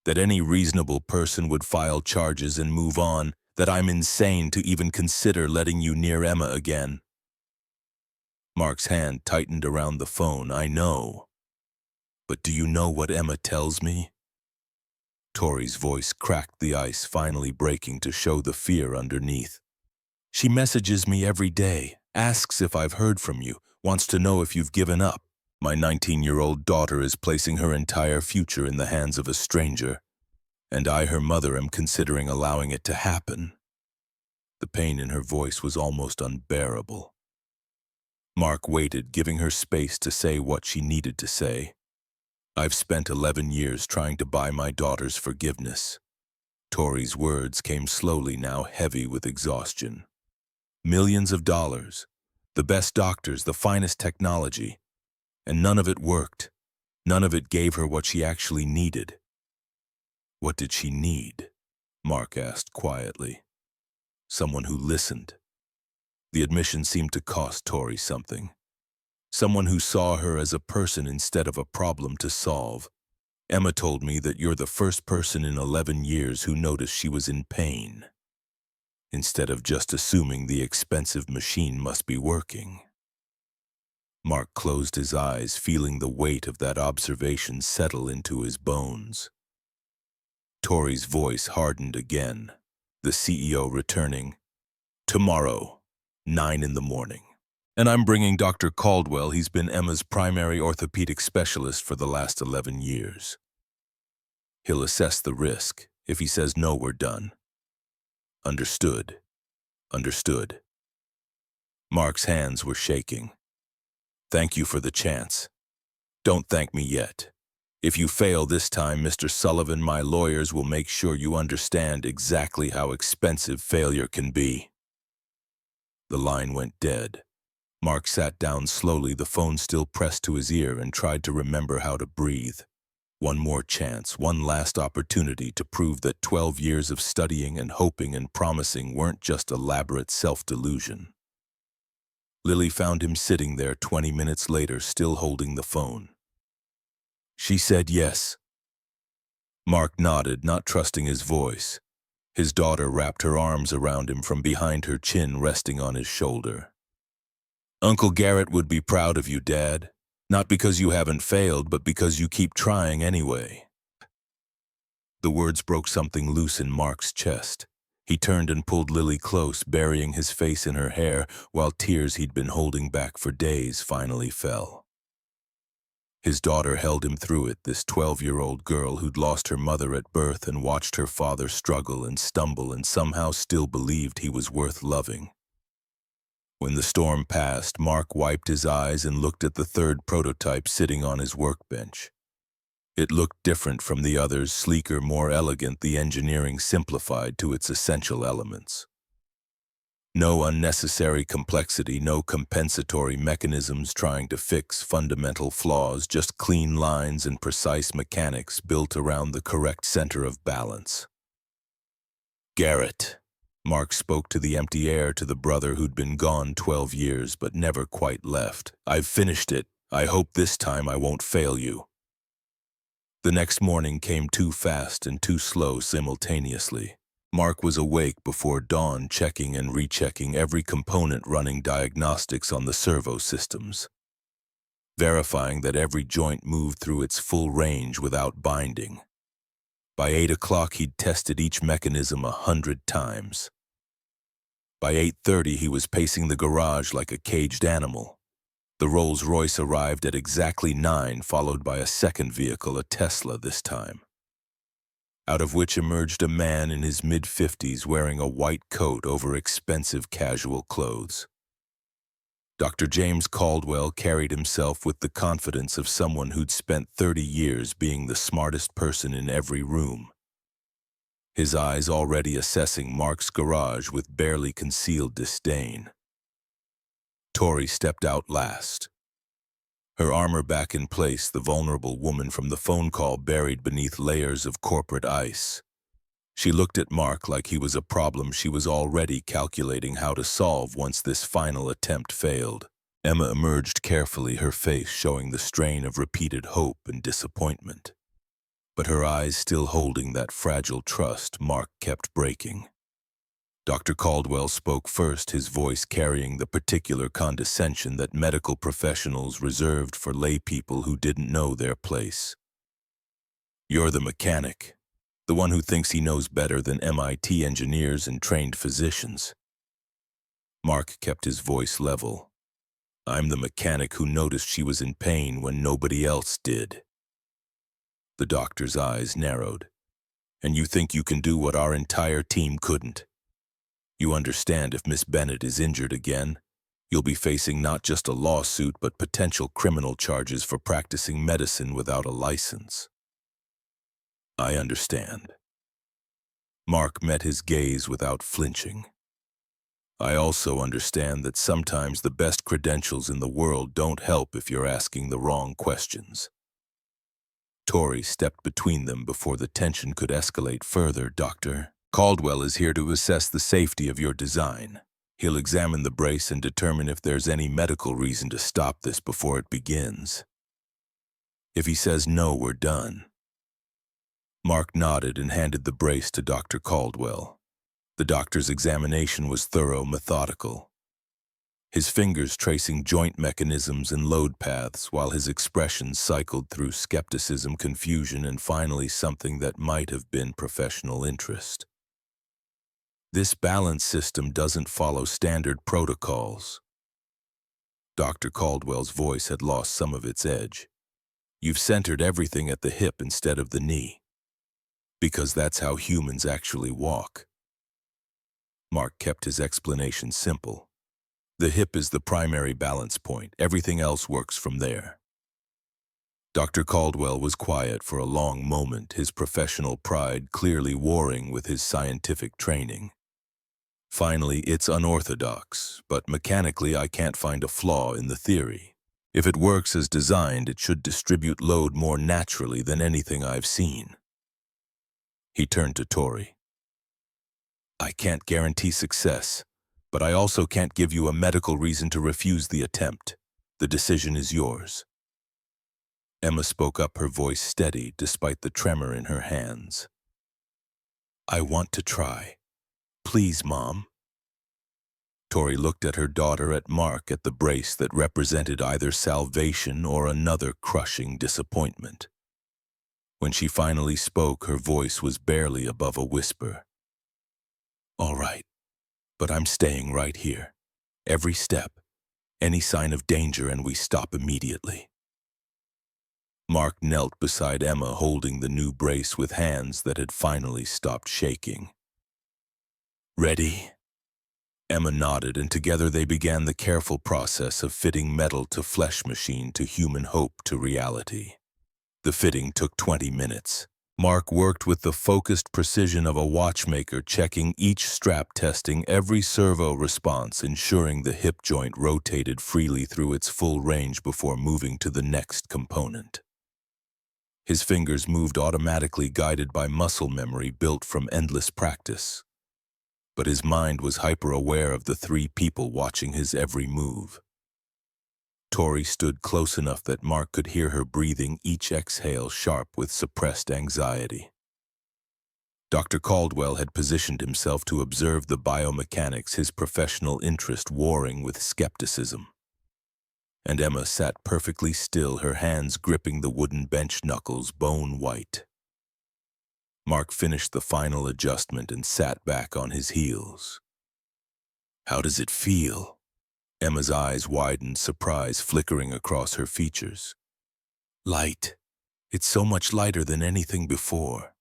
That any reasonable person would file charges and move on. That I'm insane to even consider letting you near Emma again." Mark's hand tightened around the phone. "I know. But do you know what Emma tells me?" Tori's voice cracked the ice, finally breaking to show the fear underneath. "She messages me every day, asks if I've heard from you, wants to know if you've given up. My 19-year-old daughter is placing her entire future in the hands of a stranger, and I, her mother, am considering allowing it to happen." The pain in her voice was almost unbearable. Mark waited, giving her space to say what she needed to say. "I've spent 11 years trying to buy my daughter's forgiveness." Tori's words came slowly now, heavy with exhaustion. "Millions of dollars, the best doctors, the finest technology, and none of it worked. None of it gave her what she actually needed." What did she need? Mark asked quietly. Someone who listened. The admission seemed to cost Tori something. Someone who saw her as a person instead of a problem to solve. Emma told me that you're the first person in 11 years who noticed she was in pain, instead of just assuming the expensive machine must be working. Mark closed his eyes, feeling the weight of that observation settle into his bones. Tori's voice hardened again, the CEO returning. Tomorrow, 9 in the morning. And I'm bringing Dr. Caldwell. He's been Emma's primary orthopedic specialist for the last 11 years. He'll assess the risk. If he says no, we're done. Understood. Understood. Mark's hands were shaking. Thank you for the chance. Don't thank me yet. If you fail this time, Mr. Sullivan, my lawyers will make sure you understand exactly how expensive failure can be. The line went dead. Mark sat down slowly, the phone still pressed to his ear, and tried to remember how to breathe. One more chance, one last opportunity to prove that 12 years of studying and hoping and promising weren't just elaborate self-delusion. Lily found him sitting there 20 minutes later, still holding the phone. She said yes. Mark nodded, not trusting his voice. His daughter wrapped her arms around him from behind, her chin resting on his shoulder. Uncle Garrett would be proud of you, Dad. Not because you haven't failed, but because you keep trying anyway. The words broke something loose in Mark's chest. He turned and pulled Lily close, burying his face in her hair, while tears he'd been holding back for days finally fell. His daughter held him through it, this 12-year-old girl who'd lost her mother at birth and watched her father struggle and stumble and somehow still believed he was worth loving. When the storm passed, Mark wiped his eyes and looked at the third prototype sitting on his workbench. It looked different from the others, sleeker, more elegant, the engineering simplified to its essential elements. No unnecessary complexity, no compensatory mechanisms trying to fix fundamental flaws, just clean lines and precise mechanics built around the correct center of balance. Garrett. Mark spoke to the empty air, to the brother who'd been gone 12 years but never quite left. I've finished it. I hope this time I won't fail you. The next morning came too fast and too slow simultaneously. Mark was awake before dawn, checking and rechecking every component, running diagnostics on the servo systems, verifying that every joint moved through its full range without binding. By 8 o'clock, he'd tested each mechanism 100 times. By 8:30, he was pacing the garage like a caged animal. The Rolls-Royce arrived at exactly 9, followed by a second vehicle, a Tesla this time, out of which emerged a man in his mid-50s wearing a white coat over expensive casual clothes. Dr. James Caldwell carried himself with the confidence of someone who'd spent 30 years being the smartest person in every room, his eyes already assessing Mark's garage with barely concealed disdain. Tori stepped out last, her armor back in place, the vulnerable woman from the phone call buried beneath layers of corporate ice. She looked at Mark like he was a problem she was already calculating how to solve once this final attempt failed. Emma emerged carefully, her face showing the strain of repeated hope and disappointment. But her eyes still holding that fragile trust Mark kept breaking. Dr. Caldwell spoke first, his voice carrying the particular condescension that medical professionals reserved for lay people who didn't know their place. You're the mechanic, the one who thinks he knows better than MIT engineers and trained physicians. Mark kept his voice level. I'm the mechanic who noticed she was in pain when nobody else did. The doctor's eyes narrowed. And you think you can do what our entire team couldn't? You understand if Miss Bennett is injured again, you'll be facing not just a lawsuit but potential criminal charges for practicing medicine without a license. I understand. Mark met his gaze without flinching. I also understand that sometimes the best credentials in the world don't help if you're asking the wrong questions. Tori stepped between them before the tension could escalate further. Dr. Caldwell is here to assess the safety of your design. He'll examine the brace and determine if there's any medical reason to stop this before it begins. If he says no, we're done. Mark nodded and handed the brace to Dr. Caldwell. The doctor's examination was thorough, methodical. His fingers tracing joint mechanisms and load paths, while his expression cycled through skepticism, confusion, and finally something that might have been professional interest. This balance system doesn't follow standard protocols. Dr. Caldwell's voice had lost some of its edge. You've centered everything at the hip instead of the knee, because that's how humans actually walk. Mark kept his explanation simple. The hip is the primary balance point. Everything else works from there. Dr. Caldwell was quiet for a long moment, his professional pride clearly warring with his scientific training. Finally, it's unorthodox, but mechanically I can't find a flaw in the theory. If it works as designed, it should distribute load more naturally than anything I've seen. He turned to Tori. I can't guarantee success, but I also can't give you a medical reason to refuse the attempt. The decision is yours. Emma spoke up, her voice steady despite the tremor in her hands. I want to try. Please, Mom. Tori looked at her daughter, at Mark, at the brace that represented either salvation or another crushing disappointment. When she finally spoke, her voice was barely above a whisper. All right, but I'm staying right here. Every step, any sign of danger, and we stop immediately. Mark knelt beside Emma, holding the new brace with hands that had finally stopped shaking. Ready? Emma nodded, and together they began the careful process of fitting metal to flesh machine to human hope to reality. The fitting took 20 minutes. Mark worked with the focused precision of a watchmaker, checking each strap, testing every servo response, ensuring the hip joint rotated freely through its full range before moving to the next component. His fingers moved automatically, guided by muscle memory built from endless practice. But his mind was hyper-aware of the 3 people watching his every move. Tori stood close enough that Mark could hear her breathing, each exhale sharp with suppressed anxiety. Dr. Caldwell had positioned himself to observe the biomechanics, his professional interest warring with skepticism. And Emma sat perfectly still, her hands gripping the wooden bench knuckles, bone white. Mark finished the final adjustment and sat back on his heels. How does it feel? Emma's eyes widened, surprise flickering across her features. Light. It's so much lighter than anything before.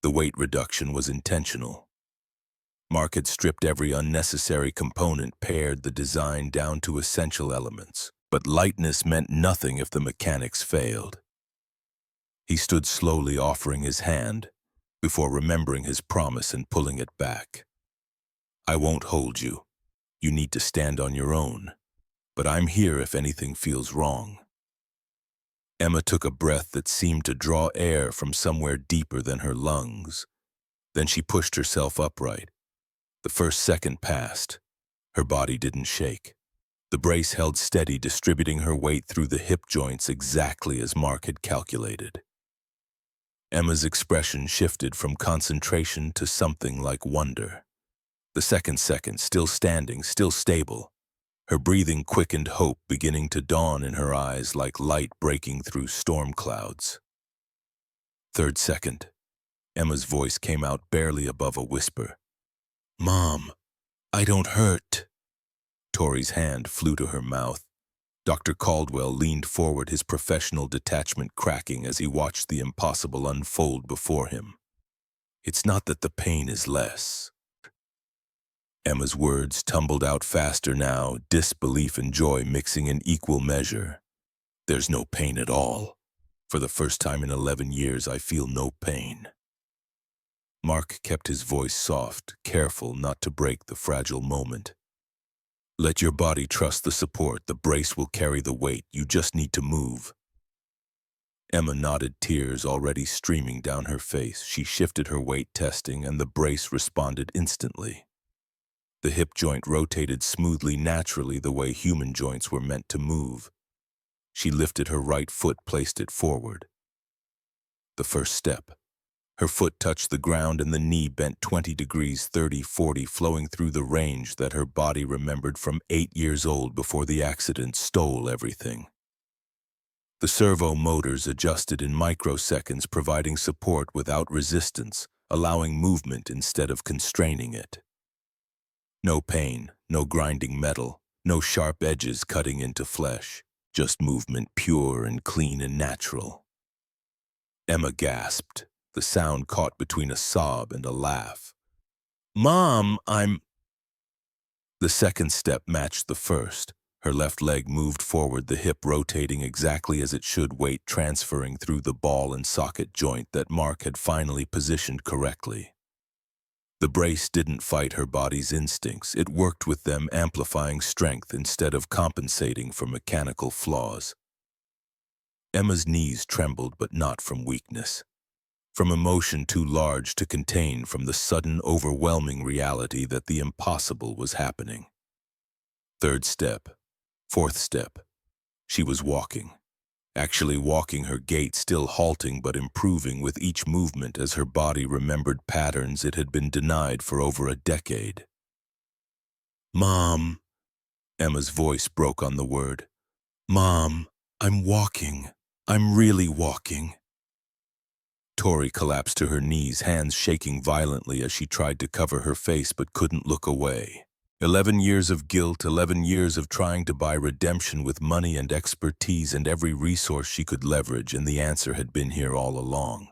The weight reduction was intentional. Mark had stripped every unnecessary component, pared the design down to essential elements, but lightness meant nothing if the mechanics failed. He stood slowly, offering his hand, before remembering his promise and pulling it back. I won't hold you. You need to stand on your own, but I'm here if anything feels wrong. Emma took a breath that seemed to draw air from somewhere deeper than her lungs. Then she pushed herself upright. The first second passed. Her body didn't shake. The brace held steady, distributing her weight through the hip joints exactly as Mark had calculated. Emma's expression shifted from concentration to something like wonder. The second, still standing, still stable. Her breathing quickened, hope beginning to dawn in her eyes like light breaking through storm clouds. Third second, Emma's voice came out barely above a whisper. Mom, I don't hurt. Tori's hand flew to her mouth. Dr. Caldwell leaned forward, his professional detachment cracking as he watched the impossible unfold before him. It's not that the pain is less. Emma's words tumbled out faster now, disbelief and joy mixing in equal measure. There's no pain at all. For the first time in 11 years, I feel no pain. Mark kept his voice soft, careful not to break the fragile moment. Let your body trust the support. The brace will carry the weight. You just need to move. Emma nodded, tears already streaming down her face. She shifted her weight testing, and the brace responded instantly. The hip joint rotated smoothly, naturally, the way human joints were meant to move. She lifted her right foot, placed it forward. The first step. Her foot touched the ground and the knee bent 20 degrees, 30, 40, flowing through the range that her body remembered from 8 years old before the accident stole everything. The servo motors adjusted in microseconds, providing support without resistance, allowing movement instead of constraining it. No pain, no grinding metal, no sharp edges cutting into flesh, just movement pure and clean and natural. Emma gasped, the sound caught between a sob and a laugh. "Mom, I'm—" The second step matched the first. Her left leg moved forward, the hip rotating exactly as it should, weight transferring through the ball and socket joint that Mark had finally positioned correctly. The brace didn't fight her body's instincts. It worked with them, amplifying strength instead of compensating for mechanical flaws. Emma's knees trembled, but not from weakness. From emotion too large to contain, from the sudden, overwhelming reality that the impossible was happening. Third step. Fourth step. She was walking. Actually walking, her gait still halting but improving with each movement as her body remembered patterns it had been denied for over a decade. "Mom," Emma's voice broke on the word. "Mom, I'm walking. I'm really walking." Tori collapsed to her knees, hands shaking violently as she tried to cover her face but couldn't look away. 11 years of guilt, 11 years of trying to buy redemption with money and expertise and every resource she could leverage, and the answer had been here all along.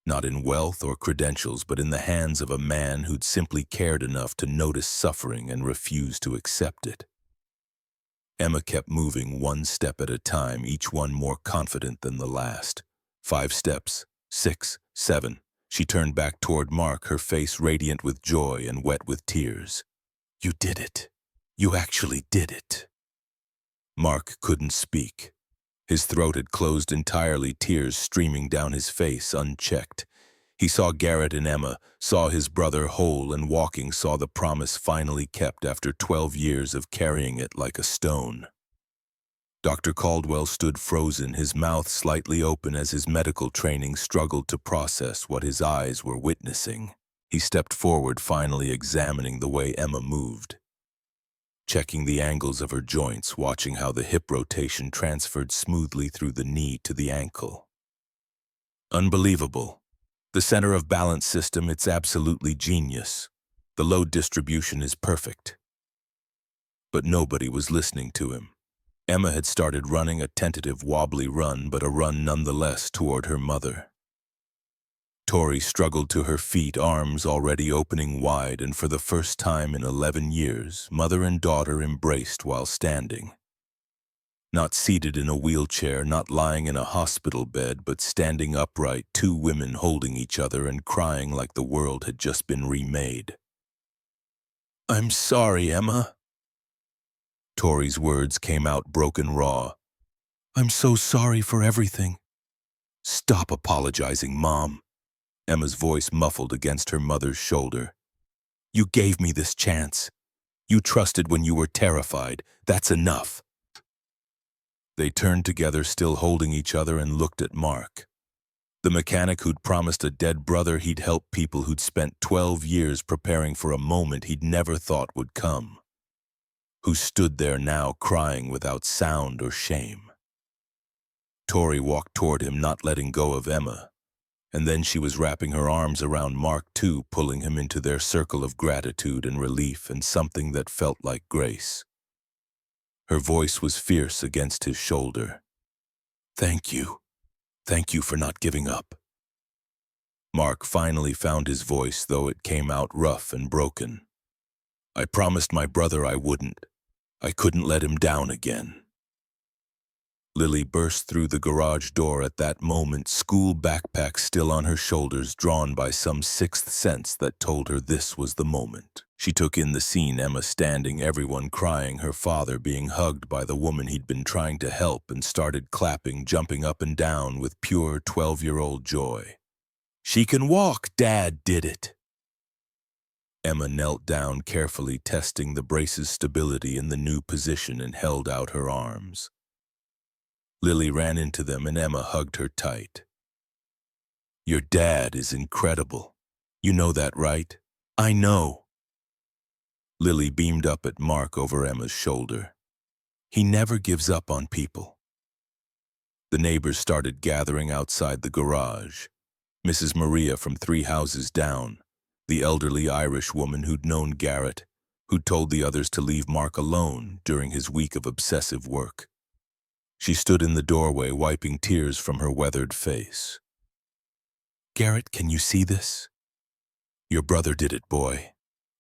Not in wealth or credentials, but in the hands of a man who'd simply cared enough to notice suffering and refuse to accept it. Emma kept moving one step at a time, each one more confident than the last. 5 steps, 6, 7. She turned back toward Mark, her face radiant with joy and wet with tears. "You did it. You actually did it." Mark couldn't speak. His throat had closed entirely, tears streaming down his face unchecked. He saw Garrett and Emma, saw his brother whole and walking, saw the promise finally kept after 12 years of carrying it like a stone. Dr. Caldwell stood frozen, his mouth slightly open as his medical training struggled to process what his eyes were witnessing. He stepped forward, finally examining the way Emma moved. Checking the angles of her joints, watching how the hip rotation transferred smoothly through the knee to the ankle. Unbelievable. The center of balance system, it's absolutely genius. The load distribution is perfect. But nobody was listening to him. Emma had started running, a tentative, wobbly run, but a run nonetheless toward her mother. Tori struggled to her feet, arms already opening wide, and for the first time in 11 years, mother and daughter embraced while standing. Not seated in a wheelchair, not lying in a hospital bed, but standing upright, 2 women holding each other and crying like the world had just been remade. "I'm sorry, Emma." Tori's words came out broken raw. "I'm so sorry for everything." "Stop apologizing, Mom." Emma's voice muffled against her mother's shoulder. "You gave me this chance. You trusted when you were terrified. That's enough." They turned together, still holding each other, and looked at Mark. The mechanic who'd promised a dead brother he'd help people, who'd spent 12 years preparing for a moment he'd never thought would come. Who stood there now crying without sound or shame. Tori walked toward him, not letting go of Emma. And then she was wrapping her arms around Mark too, pulling him into their circle of gratitude and relief and something that felt like grace. Her voice was fierce against his shoulder. "Thank you. Thank you for not giving up." Mark finally found his voice, though it came out rough and broken. "I promised my brother I wouldn't. I couldn't let him down again." Lily burst through the garage door at that moment, school backpack still on her shoulders, drawn by some sixth sense that told her this was the moment. She took in the scene, Emma standing, everyone crying, her father being hugged by the woman he'd been trying to help, and started clapping, jumping up and down with pure 12-year-old joy. "She can walk! Dad did it!" Emma knelt down, carefully testing the brace's stability in the new position, and held out her arms. Lily ran into them and Emma hugged her tight. "Your dad is incredible. You know that, right?" "I know." Lily beamed up at Mark over Emma's shoulder. "He never gives up on people." The neighbors started gathering outside the garage. Mrs. Maria from 3 houses down, the elderly Irish woman who'd known Garrett, who'd told the others to leave Mark alone during his week of obsessive work. She stood in the doorway, wiping tears from her weathered face. "Garrett, can you see this? Your brother did it, boy.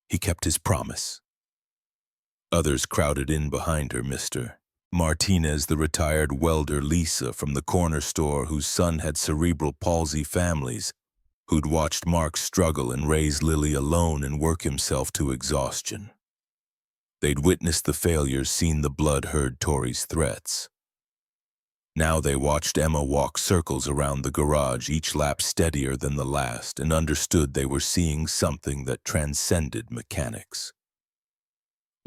He kept his promise." Others crowded in behind her. Mr. Martinez, the retired welder, Lisa from the corner store whose son had cerebral palsy, families who'd watched Mark struggle and raise Lily alone and work himself to exhaustion. They'd witnessed the failures, seen the blood, heard Tori's threats. Now they watched Emma walk circles around the garage, each lap steadier than the last, and understood they were seeing something that transcended mechanics.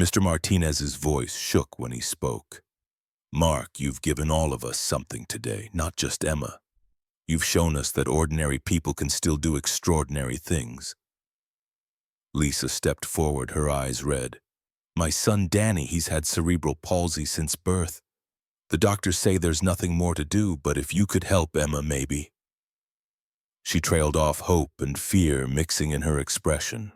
Mr. Martinez's voice shook when he spoke. "Mark, you've given all of us something today, not just Emma. You've shown us that ordinary people can still do extraordinary things." Lisa stepped forward, her eyes red. "My son Danny, he's had cerebral palsy since birth. The doctors say there's nothing more to do, but if you could help Emma, maybe." She trailed off, hope and fear mixing in her expression.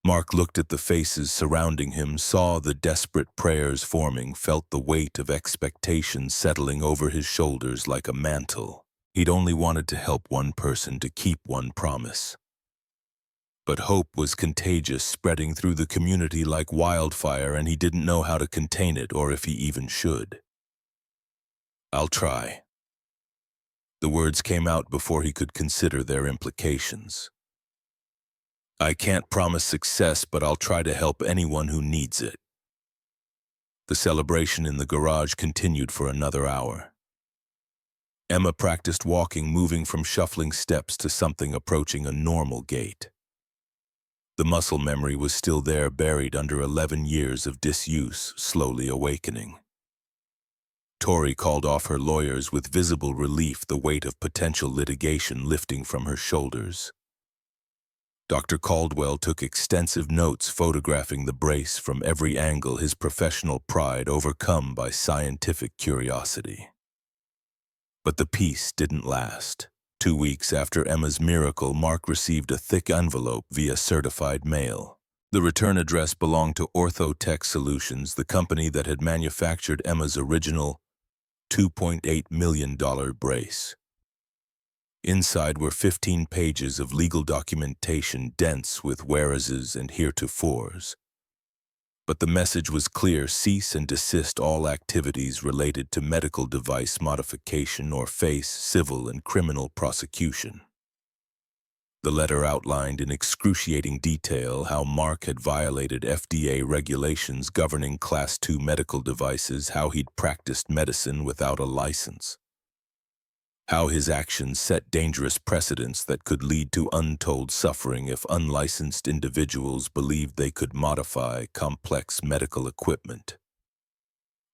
Mark looked at the faces surrounding him, saw the desperate prayers forming, felt the weight of expectation settling over his shoulders like a mantle. He'd only wanted to help one person, to keep one promise. But hope was contagious, spreading through the community like wildfire, and he didn't know how to contain it or if he even should. "I'll try." The words came out before he could consider their implications. "I can't promise success, but I'll try to help anyone who needs it." The celebration in the garage continued for another hour. Emma practiced walking, moving from shuffling steps to something approaching a normal gait. The muscle memory was still there, buried under 11 years of disuse, slowly awakening. Tori called off her lawyers with visible relief, the weight of potential litigation lifting from her shoulders. Dr. Caldwell took extensive notes, photographing the brace from every angle, his professional pride overcome by scientific curiosity. But the peace didn't last. 2 weeks after Emma's miracle, Mark received a thick envelope via certified mail. The return address belonged to Orthotech Solutions, the company that had manufactured Emma's original $2.8 million brace. Inside were 15 pages of legal documentation, dense with whereases and heretofores. But the message was clear: cease and desist all activities related to medical device modification or face civil and criminal prosecution. The letter outlined in excruciating detail how Mark had violated FDA regulations governing Class II medical devices, how he'd practiced medicine without a license, how his actions set dangerous precedents that could lead to untold suffering if unlicensed individuals believed they could modify complex medical equipment.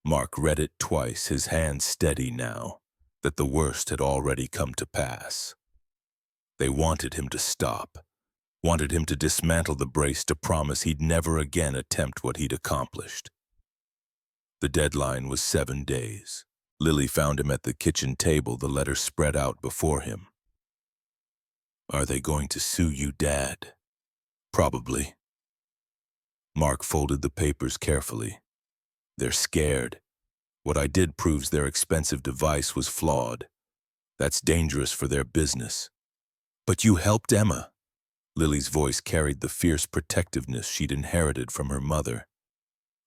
Mark read it twice, his hand steady now that the worst had already come to pass. They wanted him to stop, wanted him to dismantle the brace, to promise he'd never again attempt what he'd accomplished. The deadline was 7 days. Lily found him at the kitchen table, the letter spread out before him. "Are they going to sue you, Dad?" "Probably." Mark folded the papers carefully. "They're scared. What I did proves their expensive device was flawed. That's dangerous for their business." "But you helped Emma." Lily's voice carried the fierce protectiveness she'd inherited from her mother.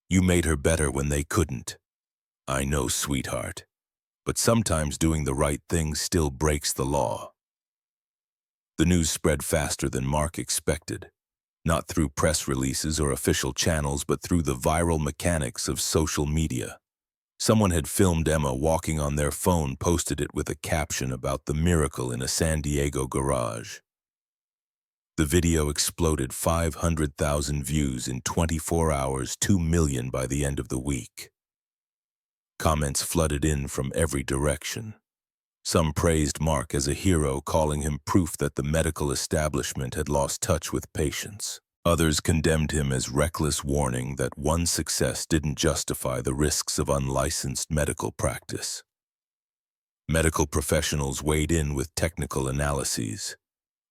"You made her better when they couldn't." I know, sweetheart, but sometimes doing the right thing still breaks the law. The news spread faster than Mark expected, not through press releases or official channels, but through the viral mechanics of social media. Someone had filmed Emma walking on their phone, posted it with a caption about the miracle in a San Diego garage. The video exploded 500,000 views in 24 hours, 2 million by the end of the week. Comments flooded in from every direction. Some praised Mark as a hero, calling him proof that the medical establishment had lost touch with patients. Others condemned him as reckless, warning that one success didn't justify the risks of unlicensed medical practice. Medical professionals weighed in with technical analyses.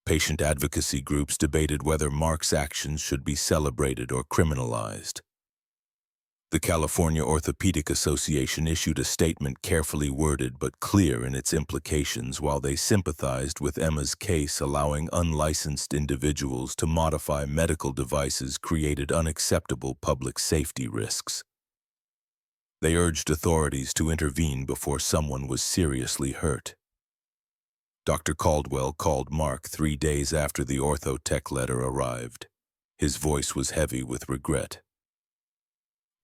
Patient advocacy groups debated whether Mark's actions should be celebrated or criminalized. The California Orthopedic Association issued a statement carefully worded but clear in its implications. While they sympathized with Emma's case, allowing unlicensed individuals to modify medical devices created unacceptable public safety risks. They urged authorities to intervene before someone was seriously hurt. Dr. Caldwell called Mark 3 days after the orthotech letter arrived. His voice was heavy with regret.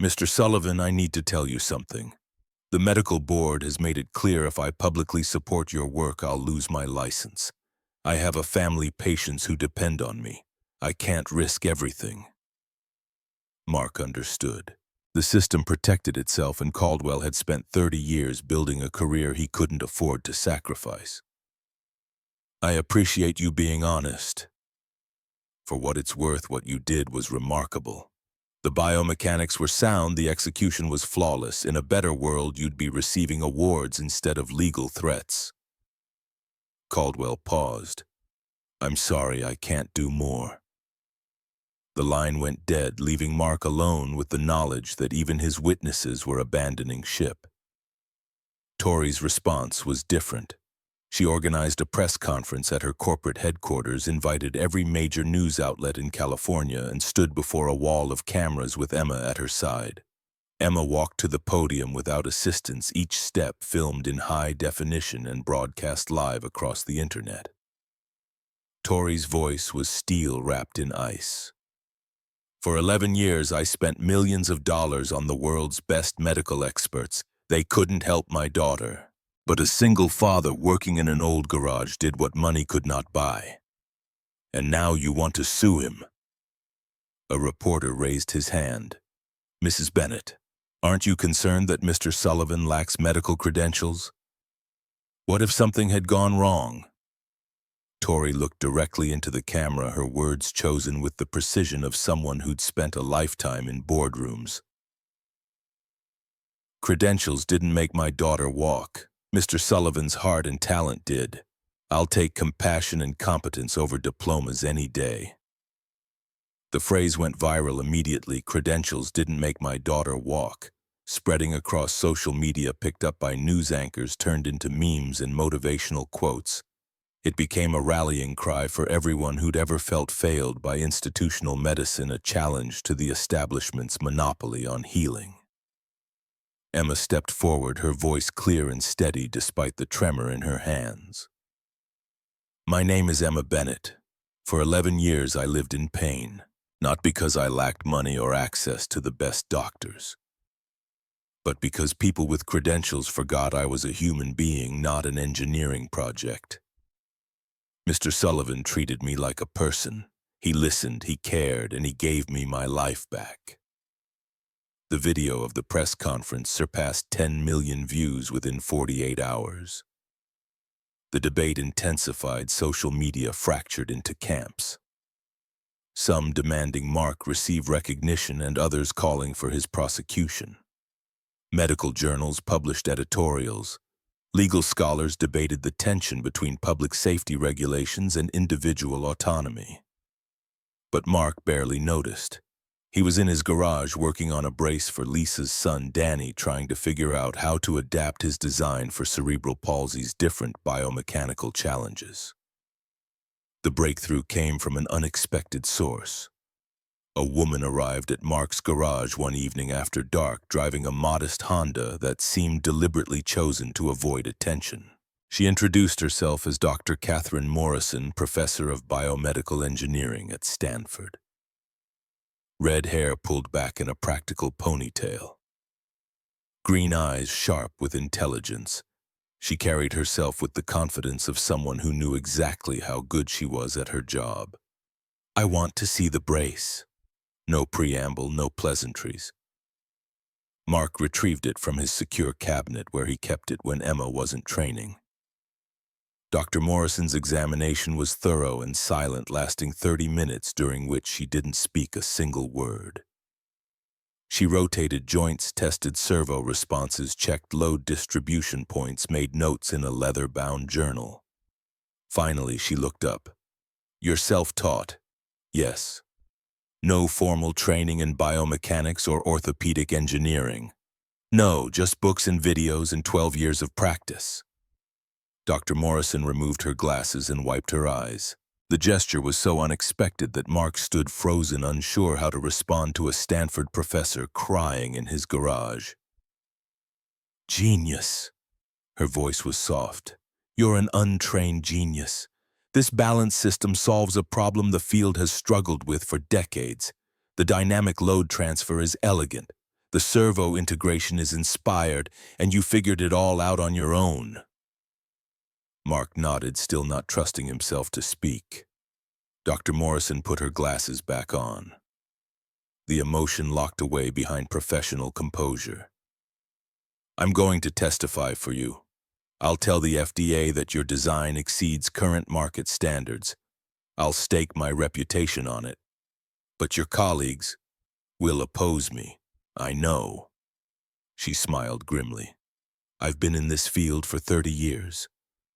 "Mr. Sullivan, I need to tell you something. The medical board has made it clear if I publicly support your work, I'll lose my license. I have a family, patients who depend on me. I can't risk everything." Mark understood. The system protected itself, and Caldwell had spent 30 years building a career he couldn't afford to sacrifice. "I appreciate you being honest. For what it's worth, what you did was remarkable. The biomechanics were sound, the execution was flawless. In a better world, you'd be receiving awards instead of legal threats." Caldwell paused. "I'm sorry, I can't do more." The line went dead, leaving Mark alone with the knowledge that even his witnesses were abandoning ship. Tori's response was different. She organized a press conference at her corporate headquarters, invited every major news outlet in California, and stood before a wall of cameras with Emma at her side. Emma walked to the podium without assistance, each step filmed in high definition and broadcast live across the internet. Tori's voice was steel wrapped in ice. "For 11 years, I spent millions of dollars on the world's best medical experts. They couldn't help my daughter. But a single father working in an old garage did what money could not buy. And now you want to sue him." A reporter raised his hand. "Mrs. Bennett, aren't you concerned that Mr. Sullivan lacks medical credentials? What if something had gone wrong?" Tori looked directly into the camera, her words chosen with the precision of someone who'd spent a lifetime in boardrooms. "Credentials didn't make my daughter walk. Mr. Sullivan's heart and talent did. I'll take compassion and competence over diplomas any day." The phrase went viral immediately. "Credentials didn't make my daughter walk," spreading across social media, picked up by news anchors, turned into memes and motivational quotes. It became a rallying cry for everyone who'd ever felt failed by institutional medicine, a challenge to the establishment's monopoly on healing. Emma stepped forward, her voice clear and steady despite the tremor in her hands. "My name is Emma Bennett. For 11 years I lived in pain, not because I lacked money or access to the best doctors, but because people with credentials forgot I was a human being, not an engineering project. Mr. Sullivan treated me like a person. He listened, he cared, and he gave me my life back." The video of the press conference surpassed 10 million views within 48 hours. The debate intensified, social media fractured into camps. Some demanding Mark receive recognition and others calling for his prosecution. Medical journals published editorials. Legal scholars debated the tension between public safety regulations and individual autonomy. But Mark barely noticed. He was in his garage working on a brace for Lisa's son Danny, trying to figure out how to adapt his design for cerebral palsy's different biomechanical challenges. The breakthrough came from an unexpected source. A woman arrived at Mark's garage one evening after dark, driving a modest Honda that seemed deliberately chosen to avoid attention. She introduced herself as Dr. Catherine Morrison, professor of biomedical engineering at Stanford. Red hair pulled back in a practical ponytail. Green eyes sharp with intelligence. She carried herself with the confidence of someone who knew exactly how good she was at her job. "I want to see the brace." No preamble, no pleasantries. Mark retrieved it from his secure cabinet where he kept it when Emma wasn't training. Dr. Morrison's examination was thorough and silent, lasting 30 minutes, during which she didn't speak a single word. She rotated joints, tested servo responses, checked load distribution points, made notes in a leather-bound journal. Finally, she looked up. "You're self-taught?" "Yes." "No formal training in biomechanics or orthopedic engineering?" "No, just books and videos and 12 years of practice." Dr. Morrison removed her glasses and wiped her eyes. The gesture was so unexpected that Mark stood frozen, unsure how to respond to a Stanford professor crying in his garage. "Genius." Her voice was soft. "You're an untrained genius. This balance system solves a problem the field has struggled with for decades. The dynamic load transfer is elegant. The servo integration is inspired, and you figured it all out on your own." Mark nodded, still not trusting himself to speak. Dr. Morrison put her glasses back on. The emotion locked away behind professional composure. "I'm going to testify for you. I'll tell the FDA that your design exceeds current market standards. I'll stake my reputation on it. But your colleagues will oppose me. I know." She smiled grimly. "I've been in this field for 30 years.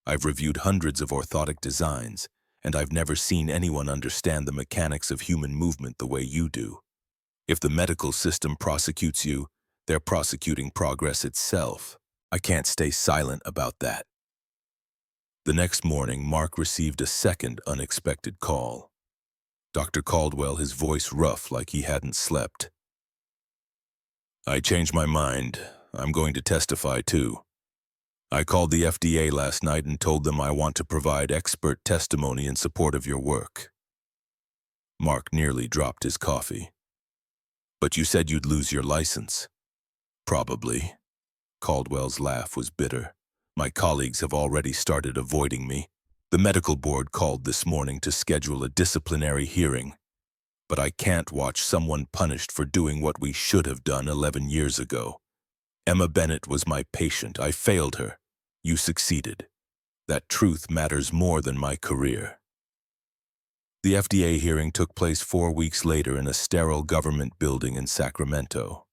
I've reviewed hundreds of orthotic designs, and I've never seen anyone understand the mechanics of human movement the way you do. If the medical system prosecutes you, they're prosecuting progress itself. I can't stay silent about that." The next morning, Mark received a second unexpected call. Dr. Caldwell, his voice rough like he hadn't slept. "I changed my mind. I'm going to testify too. I called the FDA last night and told them I want to provide expert testimony in support of your work." Mark nearly dropped his coffee. "But you said you'd lose your license." "Probably." Caldwell's laugh was bitter. "My colleagues have already started avoiding me. The medical board called this morning to schedule a disciplinary hearing. But I can't watch someone punished for doing what we should have done 11 years ago. Emma Bennett was my patient. I failed her. You succeeded. That truth matters more than my career." The FDA hearing took place 4 weeks later in a sterile government building in Sacramento.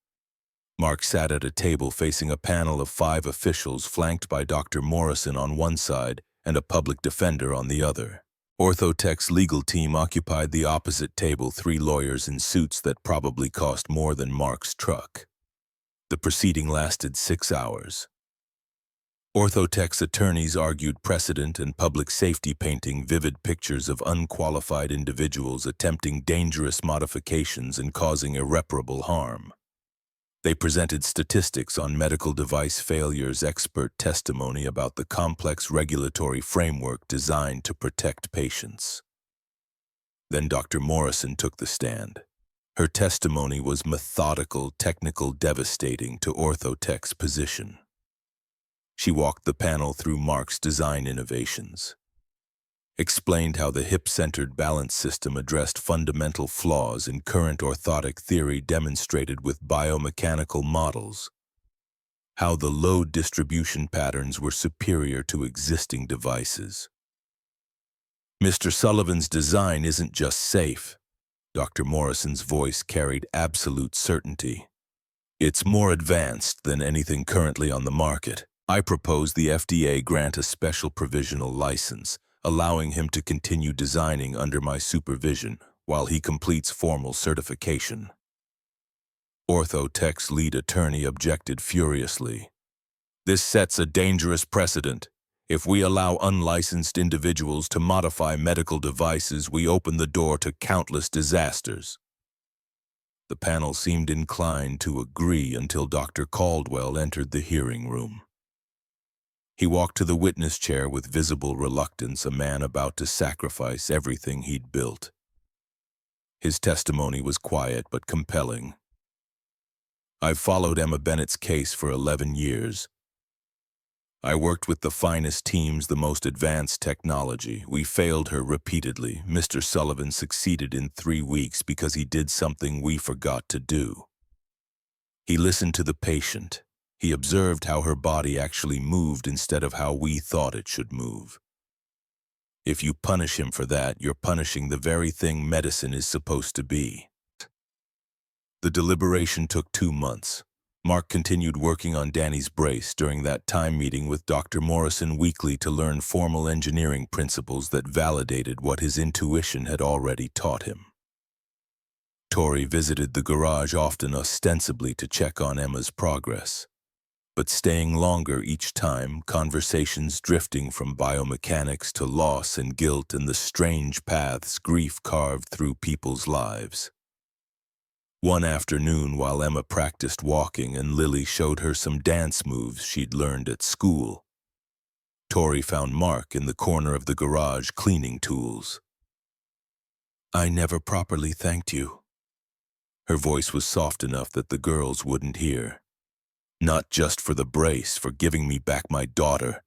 Mark sat at a table facing a panel of 5 officials, flanked by Dr. Morrison on one side and a public defender on the other. Orthotech's legal team occupied the opposite table, 3 lawyers in suits that probably cost more than Mark's truck. The proceeding lasted 6 hours. Orthotech's attorneys argued precedent and public safety, painting vivid pictures of unqualified individuals attempting dangerous modifications and causing irreparable harm. They presented statistics on medical device failures, expert testimony about the complex regulatory framework designed to protect patients. Then Dr. Morrison took the stand. Her testimony was methodical, technical, devastating to Orthotech's position. She walked the panel through Mark's design innovations, explained how the hip-centered balance system addressed fundamental flaws in current orthotic theory demonstrated with biomechanical models, how the load distribution patterns were superior to existing devices. "Mr. Sullivan's design isn't just safe." Dr. Morrison's voice carried absolute certainty. "It's more advanced than anything currently on the market. I propose the FDA grant a special provisional license, allowing him to continue designing under my supervision while he completes formal certification." Orthotech's lead attorney objected furiously. "This sets a dangerous precedent. If we allow unlicensed individuals to modify medical devices, we open the door to countless disasters." The panel seemed inclined to agree until Dr. Caldwell entered the hearing room. He walked to the witness chair with visible reluctance, a man about to sacrifice everything he'd built. His testimony was quiet but compelling. "I've followed Emma Bennett's case for 11 years. I worked with the finest teams, the most advanced technology. We failed her repeatedly. Mr. Sullivan succeeded in 3 weeks because he did something we forgot to do. He listened to the patient. He observed how her body actually moved instead of how we thought it should move. If you punish him for that, you're punishing the very thing medicine is supposed to be." The deliberation took 2 months. Mark continued working on Danny's brace during that time, meeting with Dr. Morrison weekly to learn formal engineering principles that validated what his intuition had already taught him. Tori visited the garage often, ostensibly to check on Emma's progress, but staying longer each time, conversations drifting from biomechanics to loss and guilt and the strange paths grief carved through people's lives. One afternoon, while Emma practiced walking and Lily showed her some dance moves she'd learned at school, Tori found Mark in the corner of the garage cleaning tools. "I never properly thanked you." Her voice was soft enough that the girls wouldn't hear. "Not just for the brace, for giving me back my daughter,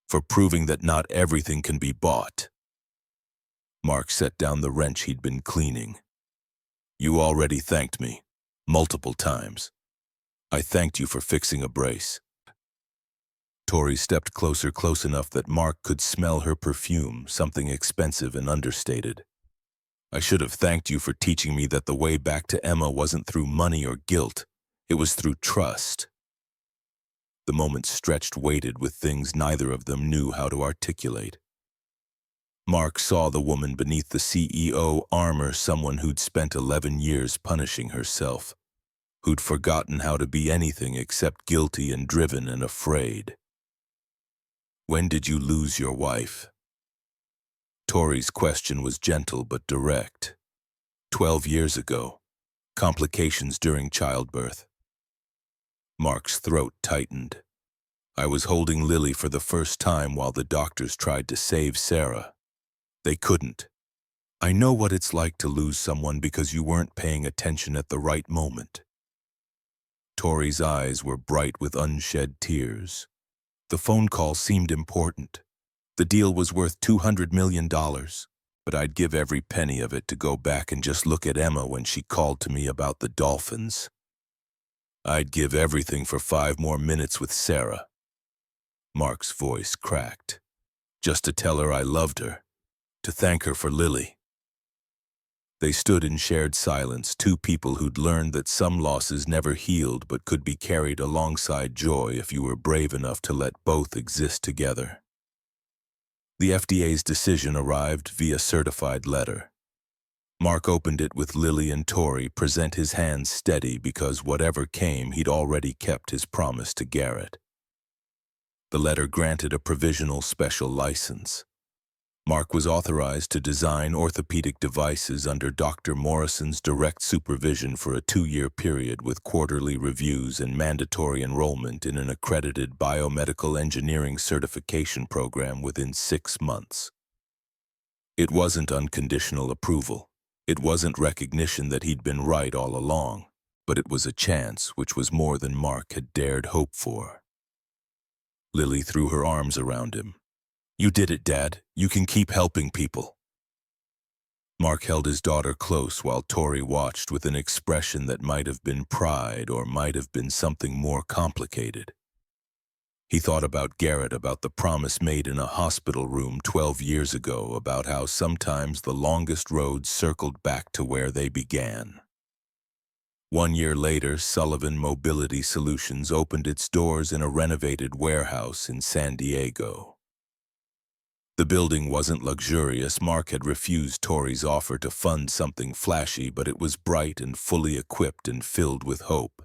for proving that not everything can be bought." Mark set down the wrench he'd been cleaning. "You already thanked me, multiple times. I thanked you for fixing a brace." Tori stepped closer, close enough that Mark could smell her perfume, something expensive and understated. "I should have thanked you for teaching me that the way back to Emma wasn't through money or guilt. It was through trust." The moment stretched, weighted with things neither of them knew how to articulate. Mark saw the woman beneath the CEO armor, someone who'd spent 11 years punishing herself, who'd forgotten how to be anything except guilty and driven and afraid. "When did you lose your wife?" Tori's question was gentle but direct. 12 years ago. Complications during childbirth." Mark's throat tightened. "I was holding Lily for the first time while the doctors tried to save Sarah. They couldn't. I know what it's like to lose someone because you weren't paying attention at the right moment." Tori's eyes were bright with unshed tears. "The phone call seemed important. The deal was worth $200 million, but I'd give every penny of it to go back and just look at Emma when she called to me about the dolphins. I'd give everything for 5 more minutes with Sarah." Mark's voice cracked. "Just to tell her I loved her. To thank her for Lily." They stood in shared silence, two people who'd learned that some losses never healed but could be carried alongside joy if you were brave enough to let both exist together. The FDA's decision arrived via certified letter. Mark opened it with Lily and Tori present, his hands steady because whatever came, he'd already kept his promise to Garrett. The letter granted a provisional special license. Mark was authorized to design orthopedic devices under Dr. Morrison's direct supervision for a 2-year period with quarterly reviews and mandatory enrollment in an accredited biomedical engineering certification program within 6 months. It wasn't unconditional approval. It wasn't recognition that he'd been right all along, but it was a chance which was more than Mark had dared hope for. Lily threw her arms around him. "You did it, Dad. You can keep helping people." Mark held his daughter close while Tori watched with an expression that might have been pride or might have been something more complicated. He thought about Garrett, about the promise made in a hospital room 12 years ago, about how sometimes the longest roads circled back to where they began. 1 year later, Sullivan Mobility Solutions opened its doors in a renovated warehouse in San Diego. The building wasn't luxurious. Mark had refused Tori's offer to fund something flashy, but it was bright and fully equipped and filled with hope.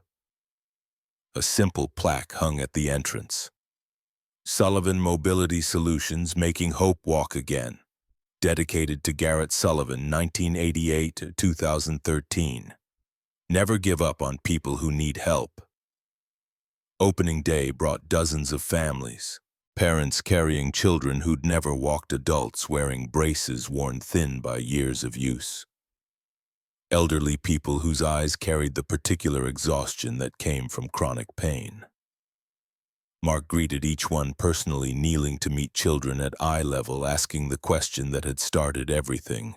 A simple plaque hung at the entrance. "Sullivan Mobility Solutions, making hope walk again. Dedicated to Garrett Sullivan, 1988 to 2013. Never give up on people who need help. Opening day brought dozens of families. Parents carrying children who'd never walked, adults wearing braces worn thin by years of use. Elderly people whose eyes carried the particular exhaustion that came from chronic pain. Mark greeted each one personally, kneeling to meet children at eye level, asking the question that had started everything.